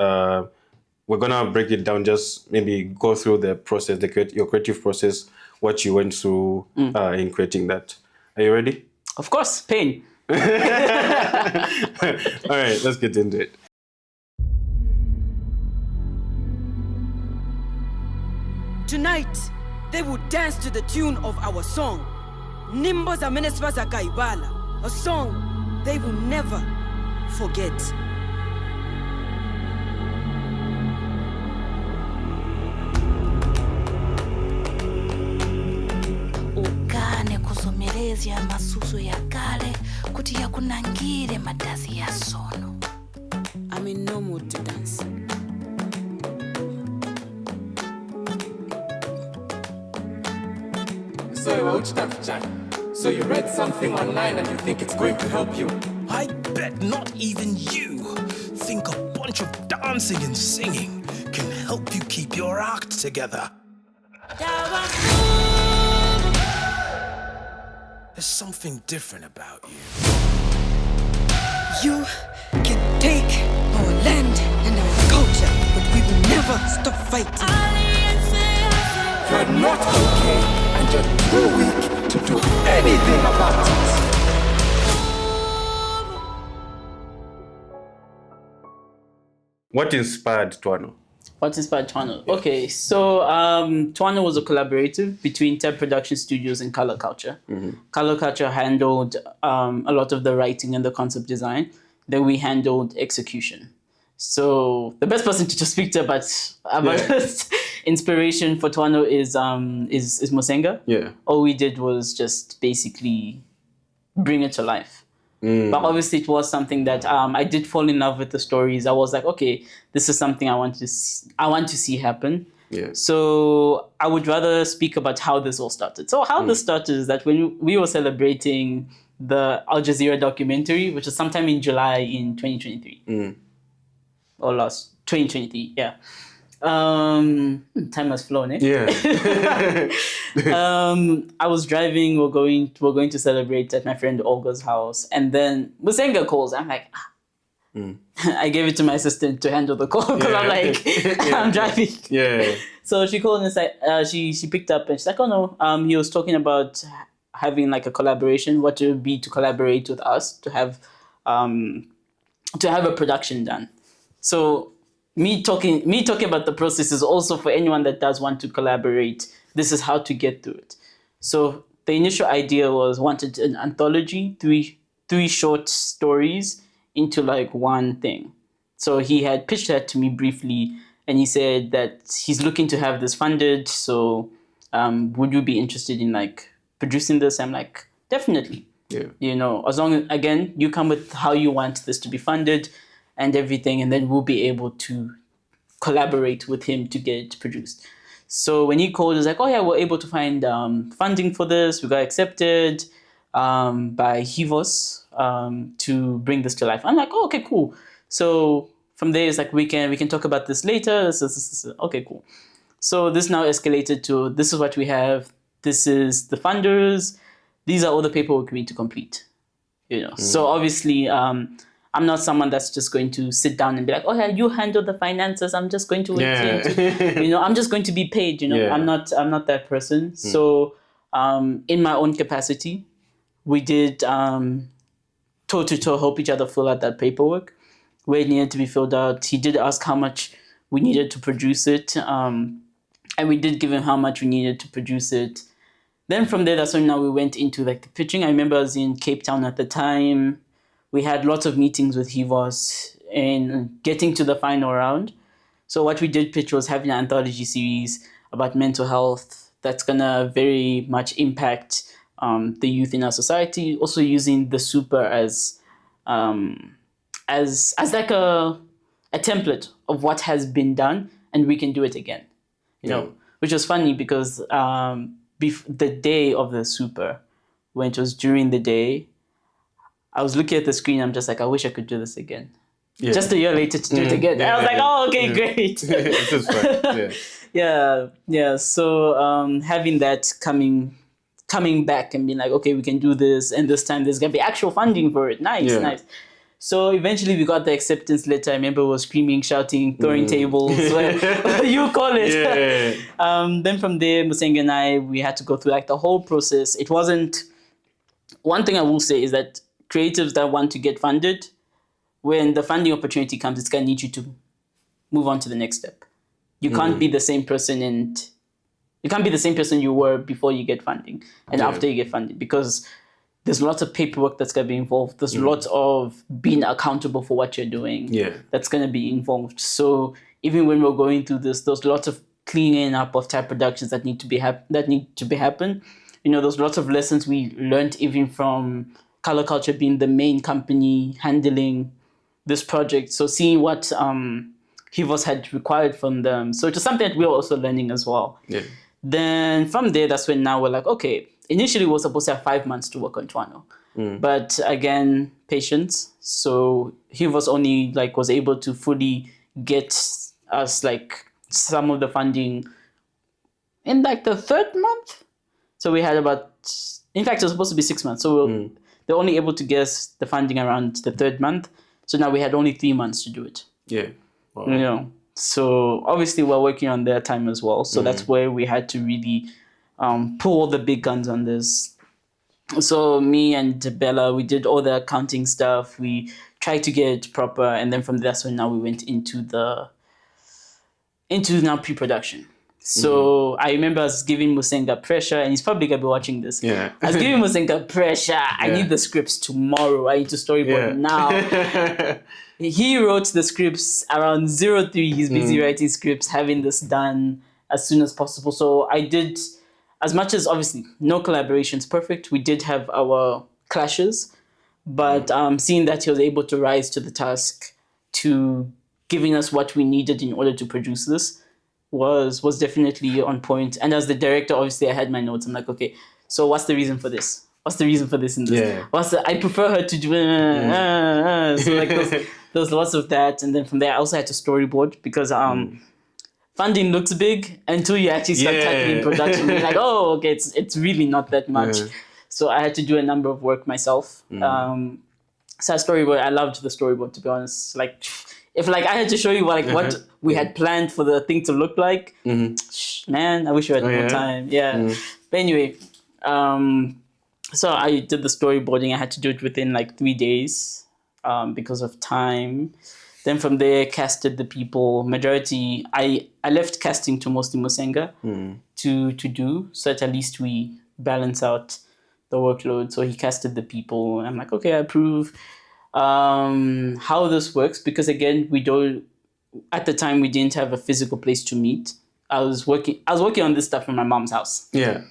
we're gonna break it down. Just maybe go through the process, your creative process, what you went through in creating that. Are you ready? Of course, pain. All right, let's get into it. Tonight, they will dance to the tune of our song, Nimbo za Menespa za Kaibala, a song they will never forget. Ukane kusomelezya masusu ya kale kuti yakunangire madazi ya sono. I'm in no mood to dance. So you read something online and you think it's going to help you? I bet not even you think a bunch of dancing and singing can help you keep your act together. There's something different about you. You can take our land and our culture, but we will never stop fighting. You're not okay and you're too weak to do anything about it. What inspired Twaano? What inspired Twaano? Okay, so Twaano was a collaborative between Tabproduction Studios and Color Culture. Color Culture handled a lot of the writing and the concept design. Then we handled execution. So the best person to just speak to about inspiration for Twaano is Mosenga. Yeah. All we did was just basically bring it to life. But obviously it was something that I did fall in love with the stories. I was like, okay, this is something I want to see happen. Yeah. So I would rather speak about how this all started. So how this started is that when we were celebrating the Al Jazeera documentary, which was sometime in July in 2023. Or last 2023, yeah. Time has flown, eh? Yeah. I was driving. We're going to celebrate at my friend Olga's house, and then Musenga calls. I'm like, I gave it to my assistant to handle the call because I'm like, I'm driving. Yeah. So she called and said, she picked up and she's like, oh no, he was talking about having like a collaboration. What it would be to collaborate with us to have a production done. So me talking about the process is also for anyone that does want to collaborate. This is how to get through it. So the initial idea wanted an anthology, three short stories into like one thing. So he had pitched that to me briefly, and he said that he's looking to have this funded. So would you be interested in like producing this? I'm like, definitely. Yeah. You know, as long as, again, you come with how you want this to be funded and everything, and then we'll be able to collaborate with him to get it produced. So when he called, he was like, oh yeah, we're able to find funding for this. We got accepted by HIVOS to bring this to life. I'm like, oh, okay, cool. So from there, it's like, we can talk about this later. This. Okay, cool. So this now escalated to, this is what we have. This is the funders. These are all the paperwork we need to complete. You know, so obviously, I'm not someone that's just going to sit down and be like, oh yeah, you handle the finances. I'm just going to wait. You know, I'm just going to be paid. You know, Yeah. I'm not that person. So in my own capacity, we did toe-to-toe help each other fill out that paperwork where it needed to be filled out. He did ask how much we needed to produce it. And we did give him how much we needed to produce it. Then from there, that's when now we went into like the pitching. I remember I was in Cape Town at the time. We had lots of meetings with HIVOS and getting to the final round. So what we did pitch was having an anthology series about mental health that's gonna very much impact the youth in our society. Also using the super as like a template of what has been done, and we can do it again. You know, which was funny because the day of the super, when it was during the day, I was looking at the screen. I'm just like, I wish I could do this again. Yeah. Just a year later to do it again. Yeah, I was like, oh, okay, great. This is fun. Yeah. Yeah. So having that coming back and being like, okay, we can do this, and this time there's gonna be actual funding for it. Nice. So eventually we got the acceptance letter. I remember we were screaming, shouting, throwing tables, whatever you call it. Yeah. Then from there, Musenga and I, we had to go through like the whole process. It wasn't... One thing I will say is that creatives that want to get funded, when the funding opportunity comes, it's going to need you to move on to the next step. You can't be the same person you were before you get funding and after you get funding, because there's lots of paperwork that's going to be involved. There's lots of being accountable for what you're doing that's going to be involved. So even when we're going through this, there's lots of cleaning up of type productions that need to be happen. You know, there's lots of lessons we learned even from Color Culture being the main company handling this project. So seeing what Hivos had required from them. So it was something that we were also learning as well. Yeah. Then from there, that's when now we're like, okay, initially we were supposed to have 5 months to work on Twaano. But again, patience. So Hivos only was able to fully get us some of the funding in the third month. So we had in fact, it was supposed to be 6 months. So they're only able to get us the funding around the third month. So now we had only 3 months to do it. Yeah. Wow. You know, so obviously we're working on their time as well. So that's where we had to really pull all the big guns on this. So me and Bella, we did all the accounting stuff. We tried to get it proper. And then from there, so now we went into now pre-production. So I remember I was giving Musenga pressure, and he's probably going to be watching this. Yeah. I was giving Musenga pressure. I need the scripts tomorrow. I need to storyboard now. He wrote the scripts around 03. He's busy writing scripts, having this done as soon as possible. So I did, as much as obviously no collaboration's perfect, we did have our clashes, but seeing that he was able to rise to the task to giving us what we needed in order to produce this was definitely on point. And as the director, obviously I had my notes. I'm like, okay, so what's the reason for this? What's the reason for this in this? Yeah. I prefer her to do so there's lots of that. And then from there I also had to storyboard because funding looks big until you actually start tackling production. You're like, oh, okay, it's really not that much. So I had to do a number of work myself. So storyboard, I loved the storyboard, to be honest. If I had to show you what we had planned for the thing to look like, man, I wish we had more time. Yeah. But anyway, so I did the storyboarding. I had to do it within 3 days because of time. Then from there, casted the people. Majority, I left casting to mostly Musenga to do, so that at least we balance out the workload. So he casted the people. I'm like, okay, I approve. How this works, because again, at the time we didn't have a physical place to meet. I was working on this stuff from my mom's house. Yeah.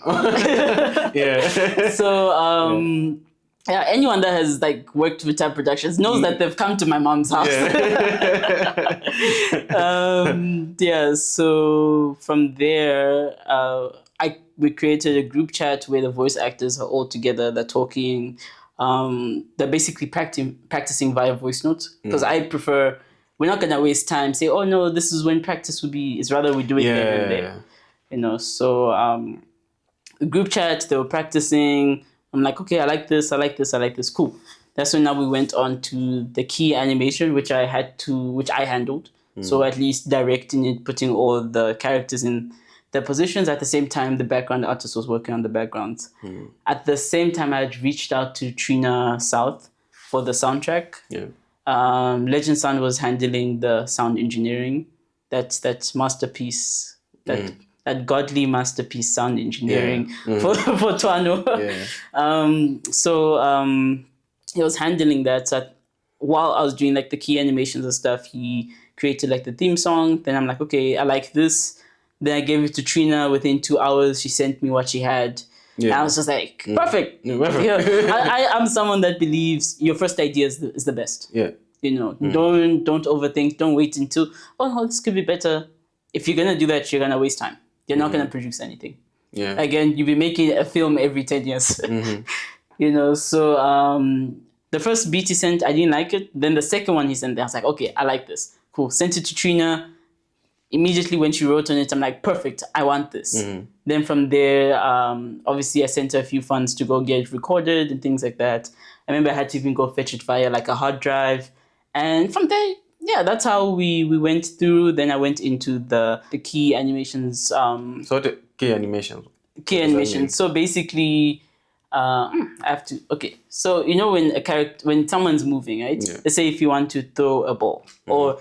So anyone that has worked with Tab Productions knows that they've come to my mom's house. So from there, we created a group chat where the voice actors are all together. They're talking. They're basically practicing via voice notes, because I prefer, we're not gonna waste time say, oh no, this is when practice would be. It's rather we do it there and there. You know, so group chat, they were practicing. I'm like, okay, I like this, cool. That's when now we went on to the key animation, which I handled. So at least directing it, putting all the characters in their positions. At the same time, the background artist was working on the backgrounds. At the same time, I had reached out to Trina South for the soundtrack. Legend Sound was handling the sound engineering. That's masterpiece, that godly masterpiece sound engineering for Twaano. So he was handling that. So while I was doing the key animations and stuff, he created the theme song. Then I'm like, okay, I like this. Then I gave it to Trina. Within 2 hours, she sent me what she had. And I was just like, perfect. I'm someone that believes your first idea is the best. You know, don't overthink. Don't wait until, oh no, this could be better. If you're gonna do that, you're gonna waste time. You're not gonna produce anything. Again, you'll be making a film every 10 years. You know, so the first beat he sent, I didn't like it. Then the second one he sent, I was like, okay, I like this. Cool. Sent it to Trina. Immediately when she wrote on it, I'm like, perfect, I want this. Then from there, obviously I sent her a few funds to go get it recorded and things like that. I remember I had to even go fetch it via like a hard drive. And from there, yeah, that's how we went through. Then I went into the key animations. So the key animations. Key animations. So basically, I have to. Okay, so you know when someone's moving, right? Yeah. Let's say if you want to throw a ball, or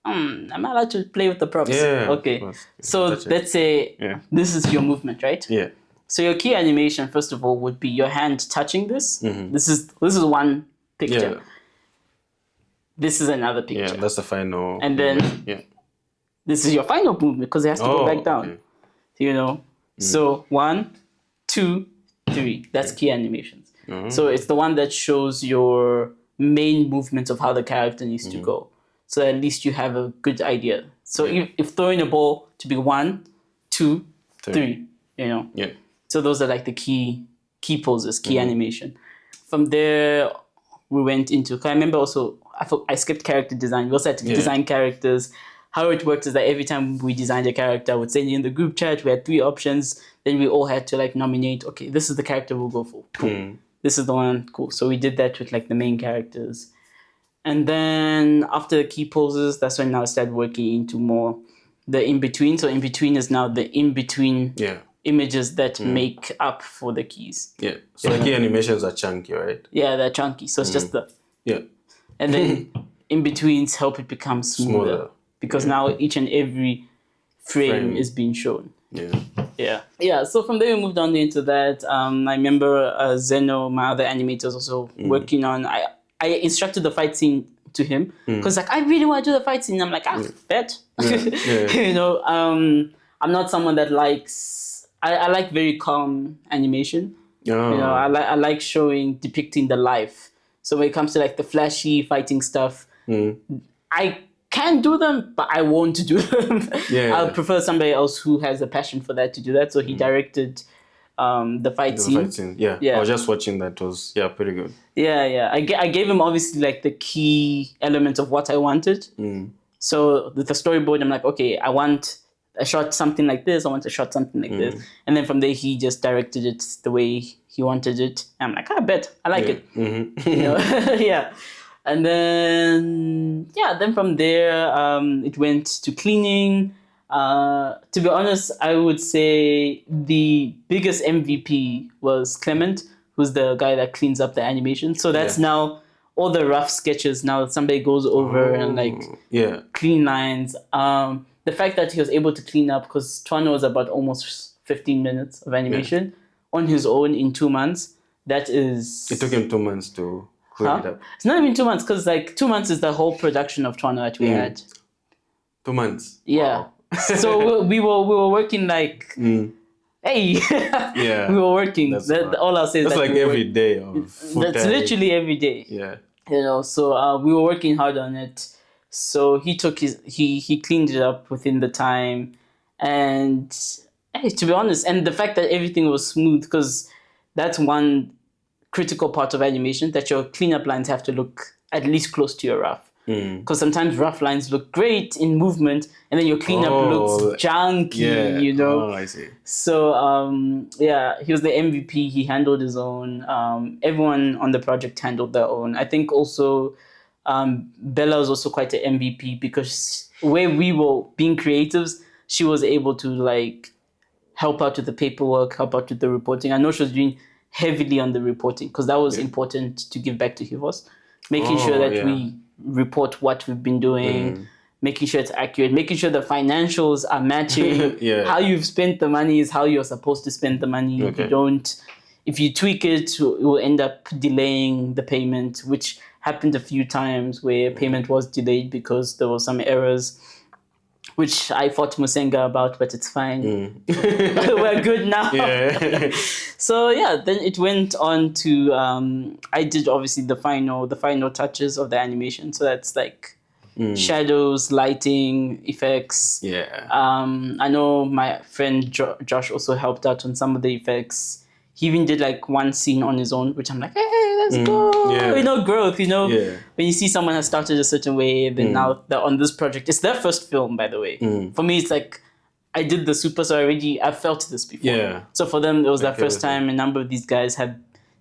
am I allowed to play with the props? Yeah. Okay. Of course. So let's say this is your movement, right? Yeah. So your key animation, first of all, would be your hand touching this. This is one picture. Yeah. This is another picture. Yeah, that's the final. And then this is your final movement because it has to go back down. Okay. You know? So 1, 2, 3. That's key animations. So it's the one that shows your main movements of how the character needs to go. So at least you have a good idea. So if throwing a ball to be 1, 2, 3, you know? Yeah. So those are like the key poses, key animation. From there, we went into, I remember also, I skipped character design. We also had to design characters. How it worked is that every time we designed a character, I would send you in the group chat. We had 3 options. Then we all had to like nominate, okay, this is the character we'll go for. Cool. This is the one, cool. So we did that with like the main characters. And then after the key poses, that's when I started working into more the in-between. So in-between is now the in-between images that make up for the keys. Yeah. So the key animations are chunky, right? Yeah, they're chunky. So it's just the... Yeah. And then in-betweens help it become smoother. Because now each and every frame is being shown. Yeah. So from there we moved on into that. I remember Zeno, my other animator, was also working on... I instructed the fight scene to him because like I really want to do the fight scene. I'm like, bet. You know, I'm not someone that likes. I like very calm animation. You know, I like depicting the life. So when it comes to like the flashy fighting stuff, I can do them, but I won't do them. I'll prefer somebody else who has a passion for that to do that. So he directed the fight scene. Yeah. I was just watching that. It was pretty good. Yeah. I gave him obviously like the key elements of what I wanted. So with the storyboard, I'm like, okay, I want a shot something like this. I want a shot something like this. And then from there, he just directed it the way he wanted it. And I'm like, I bet I like it. You know? Yeah. And then from there, it went to cleaning. To be honest, I would say the biggest MVP was Clement, who's the guy that cleans up the animation. So that's now all the rough sketches. Now somebody goes over and like clean lines. The fact that he was able to clean up, because Twaano was about almost 15 minutes of animation on his own in 2 months. That is... It took him 2 months to clean it up. It's not even 2 months, because like 2 months is the whole production of Twaano that we had. 2 months? Yeah. Wow. So we were working like, hey, we were working. All I'll say is that's that like every day of footage. That's literally every day. Yeah. You know, so we were working hard on it. So he took he cleaned it up within the time, and hey, to be honest, and the fact that everything was smooth, because that's one critical part of animation, that your cleanup lines have to look at least close to your rough. Because sometimes rough lines look great in movement, and then your cleanup looks junky, you know. Oh, I see. So he was the MVP. He handled his own. Everyone on the project handled their own. I think also Bella was also quite an MVP, because where we were being creatives, she was able to like help out with the paperwork, help out with the reporting. I know she was doing heavily on the reporting, because that was important to give back to Hivos, making sure that we report what we've been doing, making sure it's accurate, making sure the financials are matching. How you've spent the money is how you're supposed to spend the money. If you tweak it, it will end up delaying the payment, which happened a few times where payment was delayed because there were some errors, which I fought Musenga about, but it's fine. We're good now. So then it went on to I did obviously the final touches of the animation. So that's like shadows, lighting, effects. I know my friend Josh also helped out on some of the effects. He even did like one scene on his own, which I'm like, hey, let's go. You know, growth, you know. When you see someone has started a certain way, then now they're on this project. It's their first film, by the way. For me, it's like, I did the super, so I've felt this before. So for them, it was their first time. A number of these guys have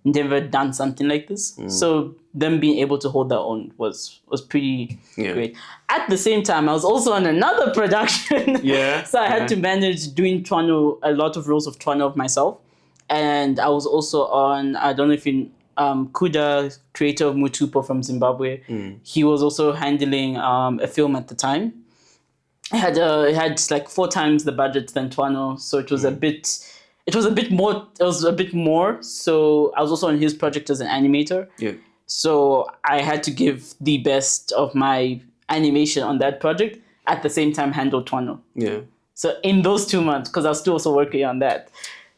never done something like this. So them being able to hold their own was pretty great. At the same time, I was also on another production. Yeah. So I had to manage doing Twaano, a lot of roles of Twaano of myself. And I was also on, I don't know if you, Kuda, creator of Mutupo from Zimbabwe. He was also handling a film at the time. It had like 4 times the budget than Twaano, so it was a bit more. So I was also on his project as an animator. Yeah. So I had to give the best of my animation on that project at the same time handle Twaano. Yeah. So in those 2 months, because I was still also working on that.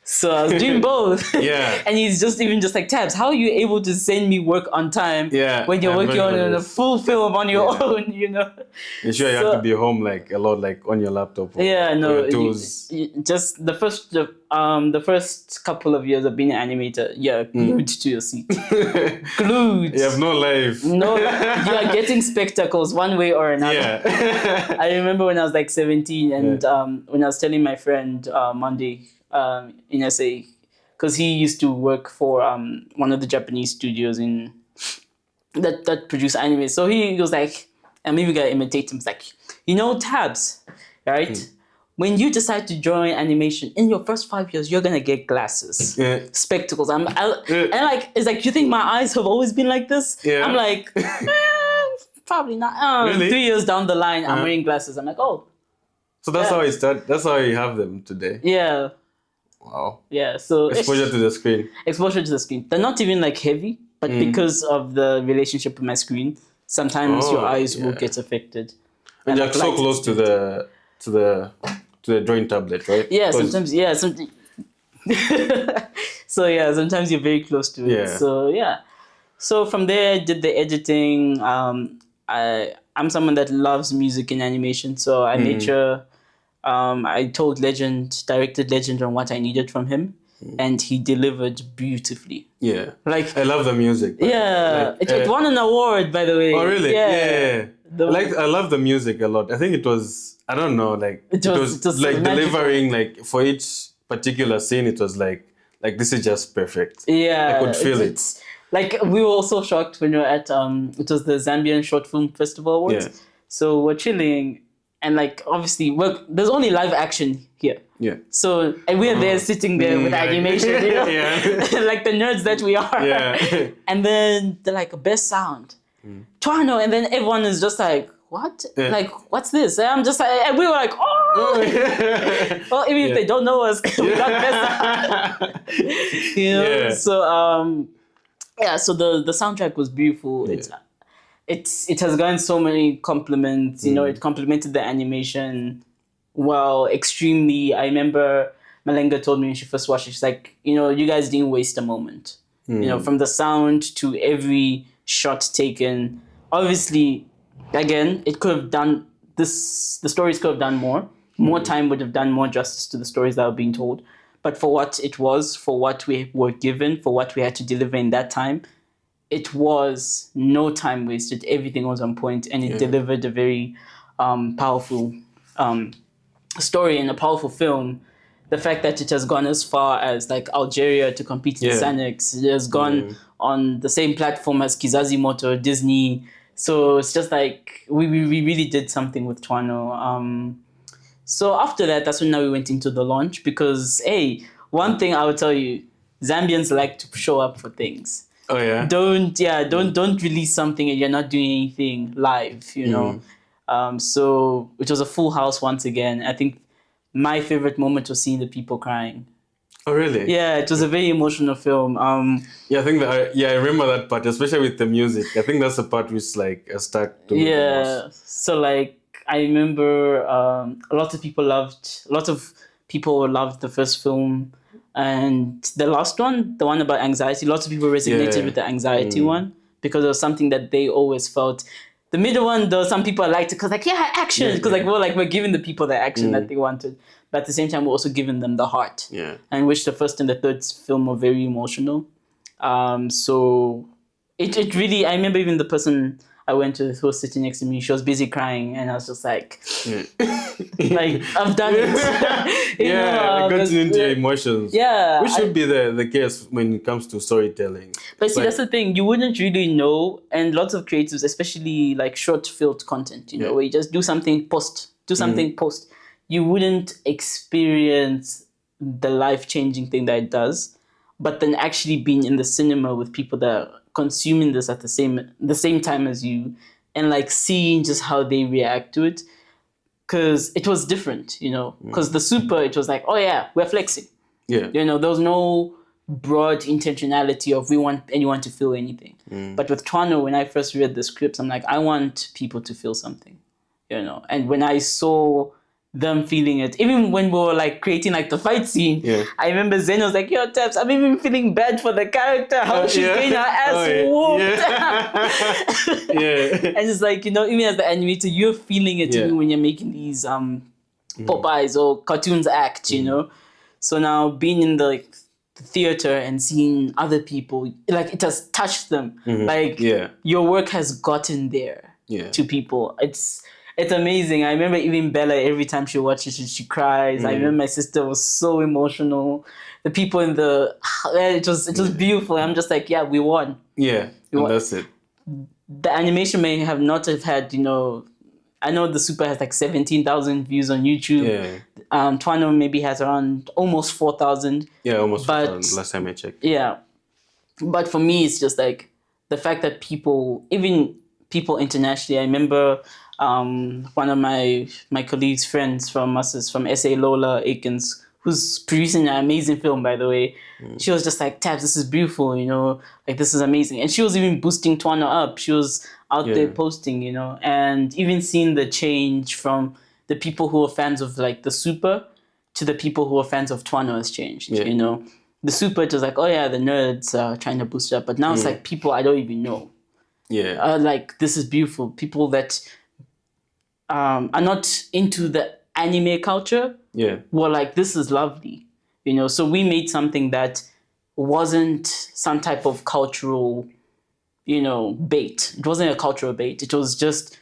So I was doing both. Yeah. And he's just like, Tabs, how are you able to send me work on time when you're working on a full film on your own, you know? You sure you have to be home like a lot, like on your laptop? Or your tools? Just the first couple of years of being an animator, glued to your seat. Glued. You have no life. No, you are getting spectacles one way or another. Yeah. I remember when I was like 17 and when I was telling my friend Monday, in SA, because he used to work for one of the Japanese studios in that produce anime. So he was like, and maybe we gotta imitate him. It's like, you know, Tabs, right? When you decide to join animation in your first 5 years, you're gonna get glasses, spectacles. And like, it's like, you think my eyes have always been like this? Yeah. I'm like, probably not. Really? 3 years down the line, I'm wearing glasses. I'm like, oh. So that's how it started. That's how you have them today. Yeah. Wow. Yeah, so exposure to the screen. Exposure to the screen. They're not even like heavy, but because of the relationship with my screen, sometimes your eyes will get affected. And you're so close to the drawing tablet, right? Yeah, sometimes. Yeah, so yeah, sometimes you're very close to it. Yeah. So yeah. So from there, I did the editing. I'm someone that loves music and animation, so I made sure. I directed Legend on what I needed from him, and he delivered beautifully. Yeah. Like, I love the music. Yeah. Like, it won an award, by the way. Oh, really? Yeah. I love the music a lot. I think it was, I don't know, like, it was like magical. Delivering, like, for each particular scene, it was like this is just perfect. Yeah. I could feel it. Like, we were also shocked when we were at, it was the Zambian Short Film Festival Awards. Yeah. So we're chilling. And like, obviously, there's only live action here. Yeah. So, and we're there sitting there with animation, you know? Like the nerds that we are. Yeah. And then they're like, best sound. Twaano. And then everyone is just like, what? Like, what's this? And I'm just like, and we were like, oh! Well, even if they don't know us, we got best sound. You know? Yeah. So, so the soundtrack was beautiful. Yeah. It has gotten so many compliments, you know, it complimented the animation well, extremely. I remember Malenga told me when she first watched it, she's like, you know, you guys didn't waste a moment. You know, from the sound to every shot taken. Obviously, again, it could have done this, the stories could have done more. More time would have done more justice to the stories that were being told. But for what it was, for what we were given, for what we had to deliver in that time, it was no time wasted. Everything was on point, and it delivered a very powerful story and a powerful film. The fact that it has gone as far as like Algeria to compete in Sanex, it has gone on the same platform as Kizazi Moto, Disney. So it's just like we really did something with Twaano. So after that, that's when now we went into the launch, because hey, one thing I would tell you, Zambians like to show up for things. Oh yeah. Don't release something and you're not doing anything live, you know. So it was a full house once again. I think my favorite moment was seeing the people crying. Oh really? Yeah, it was a very emotional film. Yeah, I think that I remember that part, especially with the music. I think that's the part which like stuck to me the most. So like I remember a lot of people loved the first film. And the last one, the one about anxiety, lots of people resonated with the anxiety one, because it was something that they always felt. The middle one, though, some people liked it because like, action, because we're giving the people the action that they wanted. But at the same time, we're also giving them the heart. Yeah. And which the first and the third film were very emotional. So it really, I remember even the person I went to, who was sitting next to me, she was busy crying, and I was just like, Yeah. like, I've done it. You know, Got into your emotions. Yeah, Which should be the case when it comes to storytelling. But see, that's the thing. You wouldn't really know, and lots of creatives, especially like short-filled content, you know, where you just do something post. You wouldn't experience the life-changing thing that it does, but then actually being in the cinema with people that are consuming this at the same time as you, and like seeing just how they react to it, because it was different, you know. Because the Super, it was like, oh yeah, we're flexing. Yeah. You know, there was no broad intentionality of we want anyone to feel anything. But with Twaano, when I first read the scripts, I'm like, I want people to feel something, you know. And when I saw them feeling it, even when we were like creating like the fight scene, I remember Zen was like, yo, Tabs, I'm even feeling bad for the character, how she's getting her ass whooped. And it's like, you know, even as the animator, you're feeling it even when you're making these Popeyes or cartoons act, you know. So now being in the theater and seeing other people, like it has touched them. Like your work has gotten there to people. It's amazing. I remember even Bella, every time she watches it, she cries. I remember my sister was so emotional. The people in it was beautiful. I'm just like, yeah, we won. Yeah, and that's it. The animation may have not have had, you know, I know the Super has like 17,000 views on YouTube. Yeah. Twaano maybe has around almost 4,000. Yeah, almost 4,000 last time I checked. Yeah. But for me, it's just like the fact that even people internationally, I remember one of my colleagues' friends from SA, Lola Akins, who's producing an amazing film, by the way. She was just like, Tabs, this is beautiful, you know, like this is amazing. And she was even boosting Twaano up. She was out there posting, you know, and even seeing the change from the people who were fans of like the Super to the people who were fans of Twaano has changed, you know. The Super, it was like, oh yeah, the nerds are trying to boost it up. But now it's like people I don't even know. Yeah. Like, this is beautiful. People that are not into the anime culture were like, this is lovely, you know. So we made something that wasn't some type of cultural, you know, bait. It wasn't a cultural bait. It was just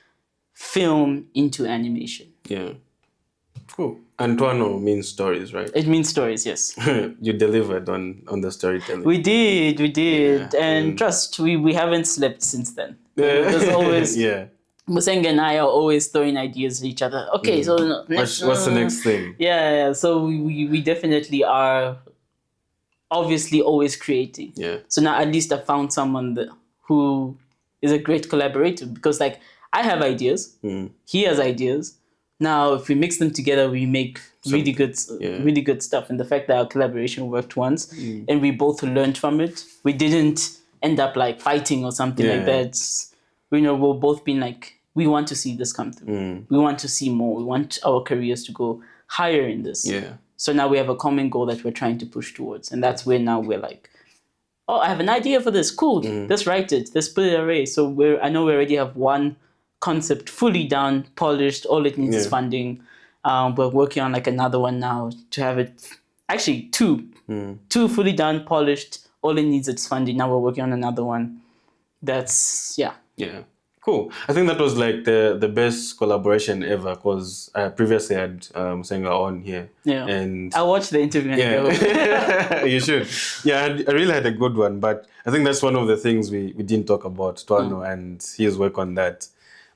film into animation. Yeah. Cool. And Twaano means stories, right? It means stories, yes. You delivered on the storytelling. We did. Yeah, and trust, we haven't slept since then. There's always... Musenge and I are always throwing ideas at each other. Okay, so what's the next thing? Yeah. So we definitely are obviously always creating. Yeah. So now at least I found someone who is a great collaborator, because like I have ideas, he has ideas. Now if we mix them together, we make really good stuff. And the fact that our collaboration worked once and we both learned from it, we didn't end up like fighting or something like that. You know, we're both being like, we want to see this come through. We want to see more. We want our careers to go higher in this. Yeah. So now we have a common goal that we're trying to push towards. And that's where now we're like, oh, I have an idea for this. Cool. Let's write it. Let's put it away. So I know we already have one concept fully down, polished. All it needs is funding. We're working on like another one now to have it. Actually, two fully done, polished. All it needs is funding. Now we're working on another one. That's, yeah. Cool. I think that was like the best collaboration ever, because I previously had Senga on here. Yeah. And I watched the interview. You should. Yeah, I really had a good one, but I think that's one of the things we didn't talk about, Twaano and his work on that.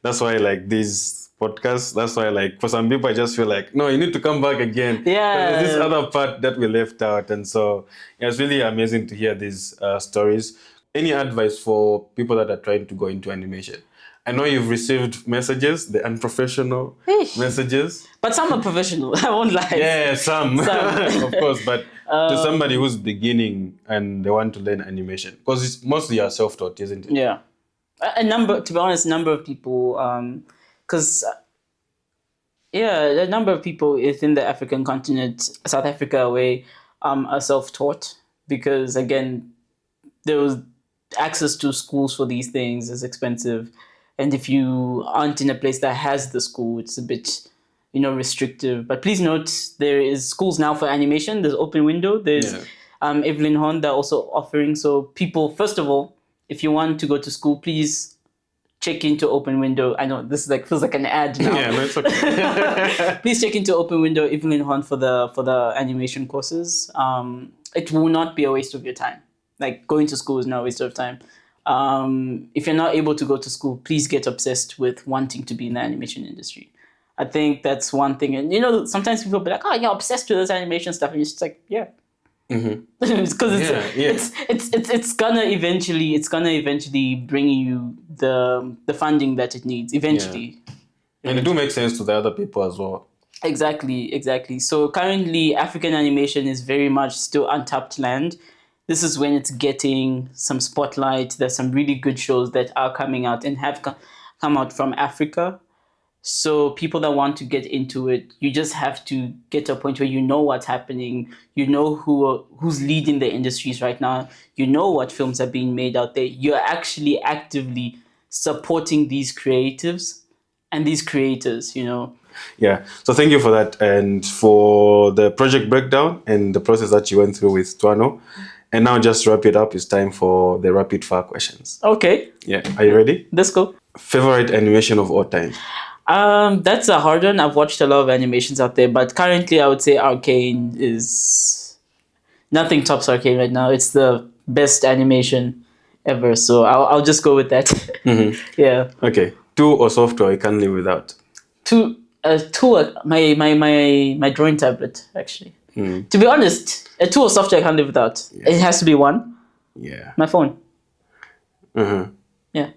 That's why like these podcasts, that's why like for some people I just feel like, no, you need to come back again. Yeah. There's this other part that we left out. And so it's really amazing to hear these stories. Any advice for people that are trying to go into animation? I know you've received messages, the unprofessional messages. But some are professional, I won't lie. Yeah, some. Of course. But to somebody who's beginning and they want to learn animation, because it's mostly self-taught, isn't it? Yeah. A number of people, because a number of people within the African continent, South Africa away, are self-taught, because again, there was access to schools for these things is expensive. And if you aren't in a place that has the school, it's a bit, you know, restrictive. But please note, there is schools now for animation. There's Open Window. There's Evelyn Horn, they're also offering. So people, first of all, if you want to go to school, please check into Open Window. I know this is feels like an ad now. Yeah, no, it's okay. Please check into Open Window Evelyn Horn for the animation courses. It will not be a waste of your time. Like, going to school is not a waste of time. If you're not able to go to school, please get obsessed with wanting to be in the animation industry. I think that's one thing. And sometimes people be like, "Oh, you're obsessed with this animation stuff," and it's just like, yeah. Because it's gonna eventually bring you the funding that it needs eventually. And it do make sense to the other people as well. Exactly. So currently, African animation is very much still untapped land. This is when it's getting some spotlight. There's some really good shows that are coming out and have come out from Africa. So people that want to get into it, you just have to get to a point where you know what's happening. You know who's leading the industries right now. You know what films are being made out there. You're actually actively supporting these creatives and these creators, Yeah. So thank you for that and for the project breakdown and the process that you went through with Twaano. And now just to wrap it up, it's time for the rapid fire questions. Okay. Yeah. Are you ready? Let's go. Favorite animation of all time? That's a hard one. I've watched a lot of animations out there, but currently I would say Arcane is... Nothing tops Arcane right now. It's the best animation ever, so I'll just go with that. Yeah. Okay. Tool or software you can't live without? Tool, my drawing tablet, actually. To be honest, a tool or software I can't live without. Yeah. It has to be one. Yeah. My phone. Yeah.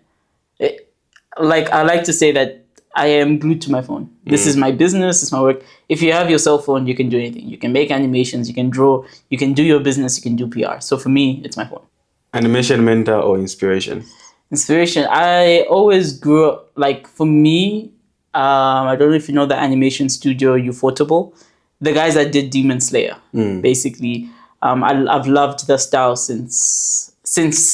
I like to say that I am glued to my phone. This is my business, it's my work. If you have your cell phone, you can do anything. You can make animations, you can draw, you can do your business, you can do PR. So for me, it's my phone. Animation mentor or inspiration? Inspiration. I always grew up, for me, I don't know if you know the animation studio Ufotable. The guys that did Demon Slayer, basically. I've loved the style since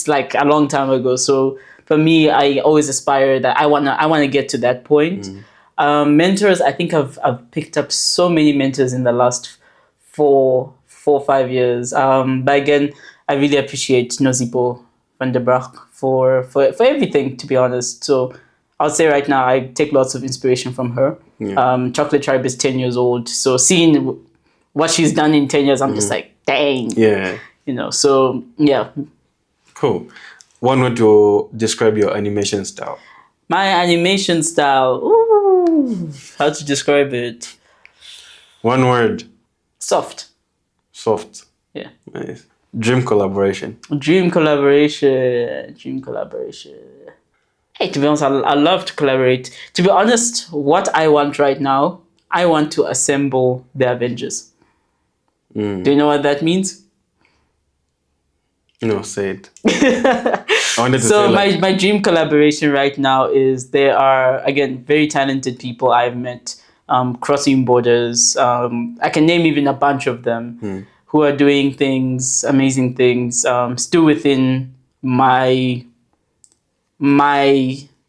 a long time ago. So for me, I always aspire that I wanna get to that point. Mentors, I think I've picked up so many mentors in the last 4-5 years. But again, I really appreciate Nozipo van der Braak for everything, to be honest. So I'll say right now, I take lots of inspiration from her. Yeah. Chocolate Tribe is 10 years old. So seeing what she's done in 10 years, I'm just like, dang. Yeah. So yeah. Cool. One word to describe your animation style. My animation style, ooh, how to describe it? One word. Soft. Soft. Yeah. Nice. Dream collaboration. Dream collaboration. Hey, to be honest, I love to collaborate. To be honest, what I want right now, I want to assemble the Avengers. Do you know what that means? No, say it. I wanted to So say my dream collaboration right now is there are, again, very talented people I've met crossing borders. I can name even a bunch of them who are doing things, amazing things, still within my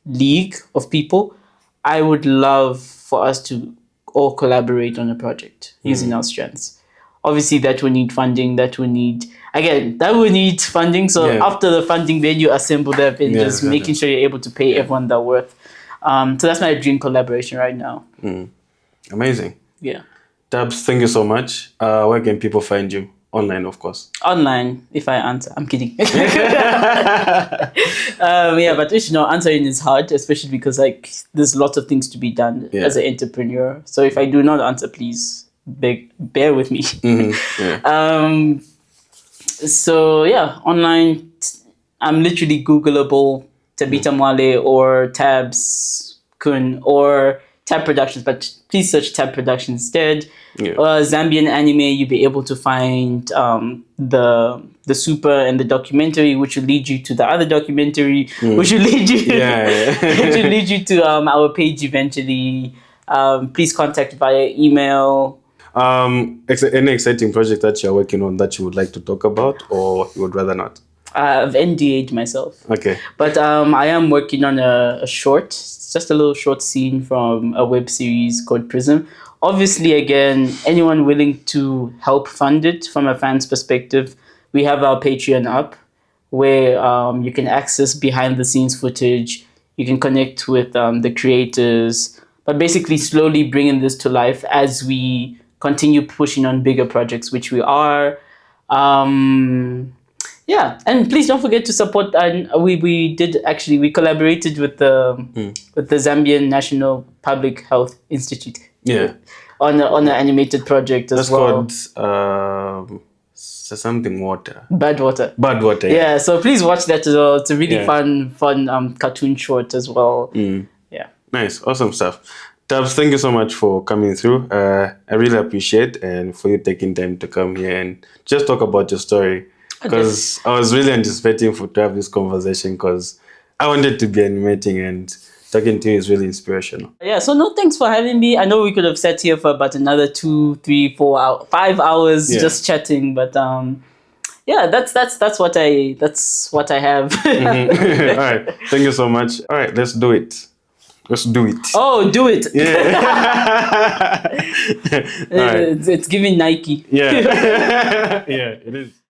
league of people. I would love for us to all collaborate on a project using our strengths. Obviously, that will need funding. That will need funding. So after the funding, then you assemble the Avengers, making sure you're able to pay everyone their worth. So that's my dream collaboration right now. Amazing. Yeah. Tabs, thank you so much. Where can people find you? Online, of course. Online, if I answer. I'm kidding. But answering is hard, especially because there's lots of things to be done as an entrepreneur. So if I do not answer, please bear with me. Online, I'm literally Googleable, Tabitha Mwale or Tabs Kun or Tab Productions, but please search Tab Productions instead. Zambian anime, you'll be able to find the super and the documentary, which will lead you to the other documentary, which will lead you which will lead you to our page eventually. Please contact via email. Any exciting project that you're working on that you would like to talk about, or you would rather not? I've NDA'd myself. Okay. But I am working on a short, just a little short scene from a web series called Prism. Obviously, again, anyone willing to help fund it from a fan's perspective, we have our Patreon up where you can access behind the scenes footage. You can connect with the creators, but basically slowly bringing this to life as we continue pushing on bigger projects, which we are. Yeah, and please don't forget to support. We collaborated with the Zambian National Public Health Institute. Yeah. On an animated project as That's well. called something water. Bad Water. Bad Water. Yeah, so please watch that as well. It's a really Yeah. fun cartoon short as well. Yeah. Nice, awesome stuff. Tabs, thank you so much for coming through. I really appreciate and for you taking time to come here and just talk about your story. Because I was really anticipating to have this conversation because I wanted to be animating and talking to you is really inspirational. Yeah, so no thanks for having me. I know we could have sat here for about another 2, 3, 4 hours, 5 hours just chatting, but yeah, that's what I have. All right, thank you so much. All right, let's do it. Let's do it. Oh, do it. Yeah. All right. It's giving Nike. Yeah. Yeah, it is.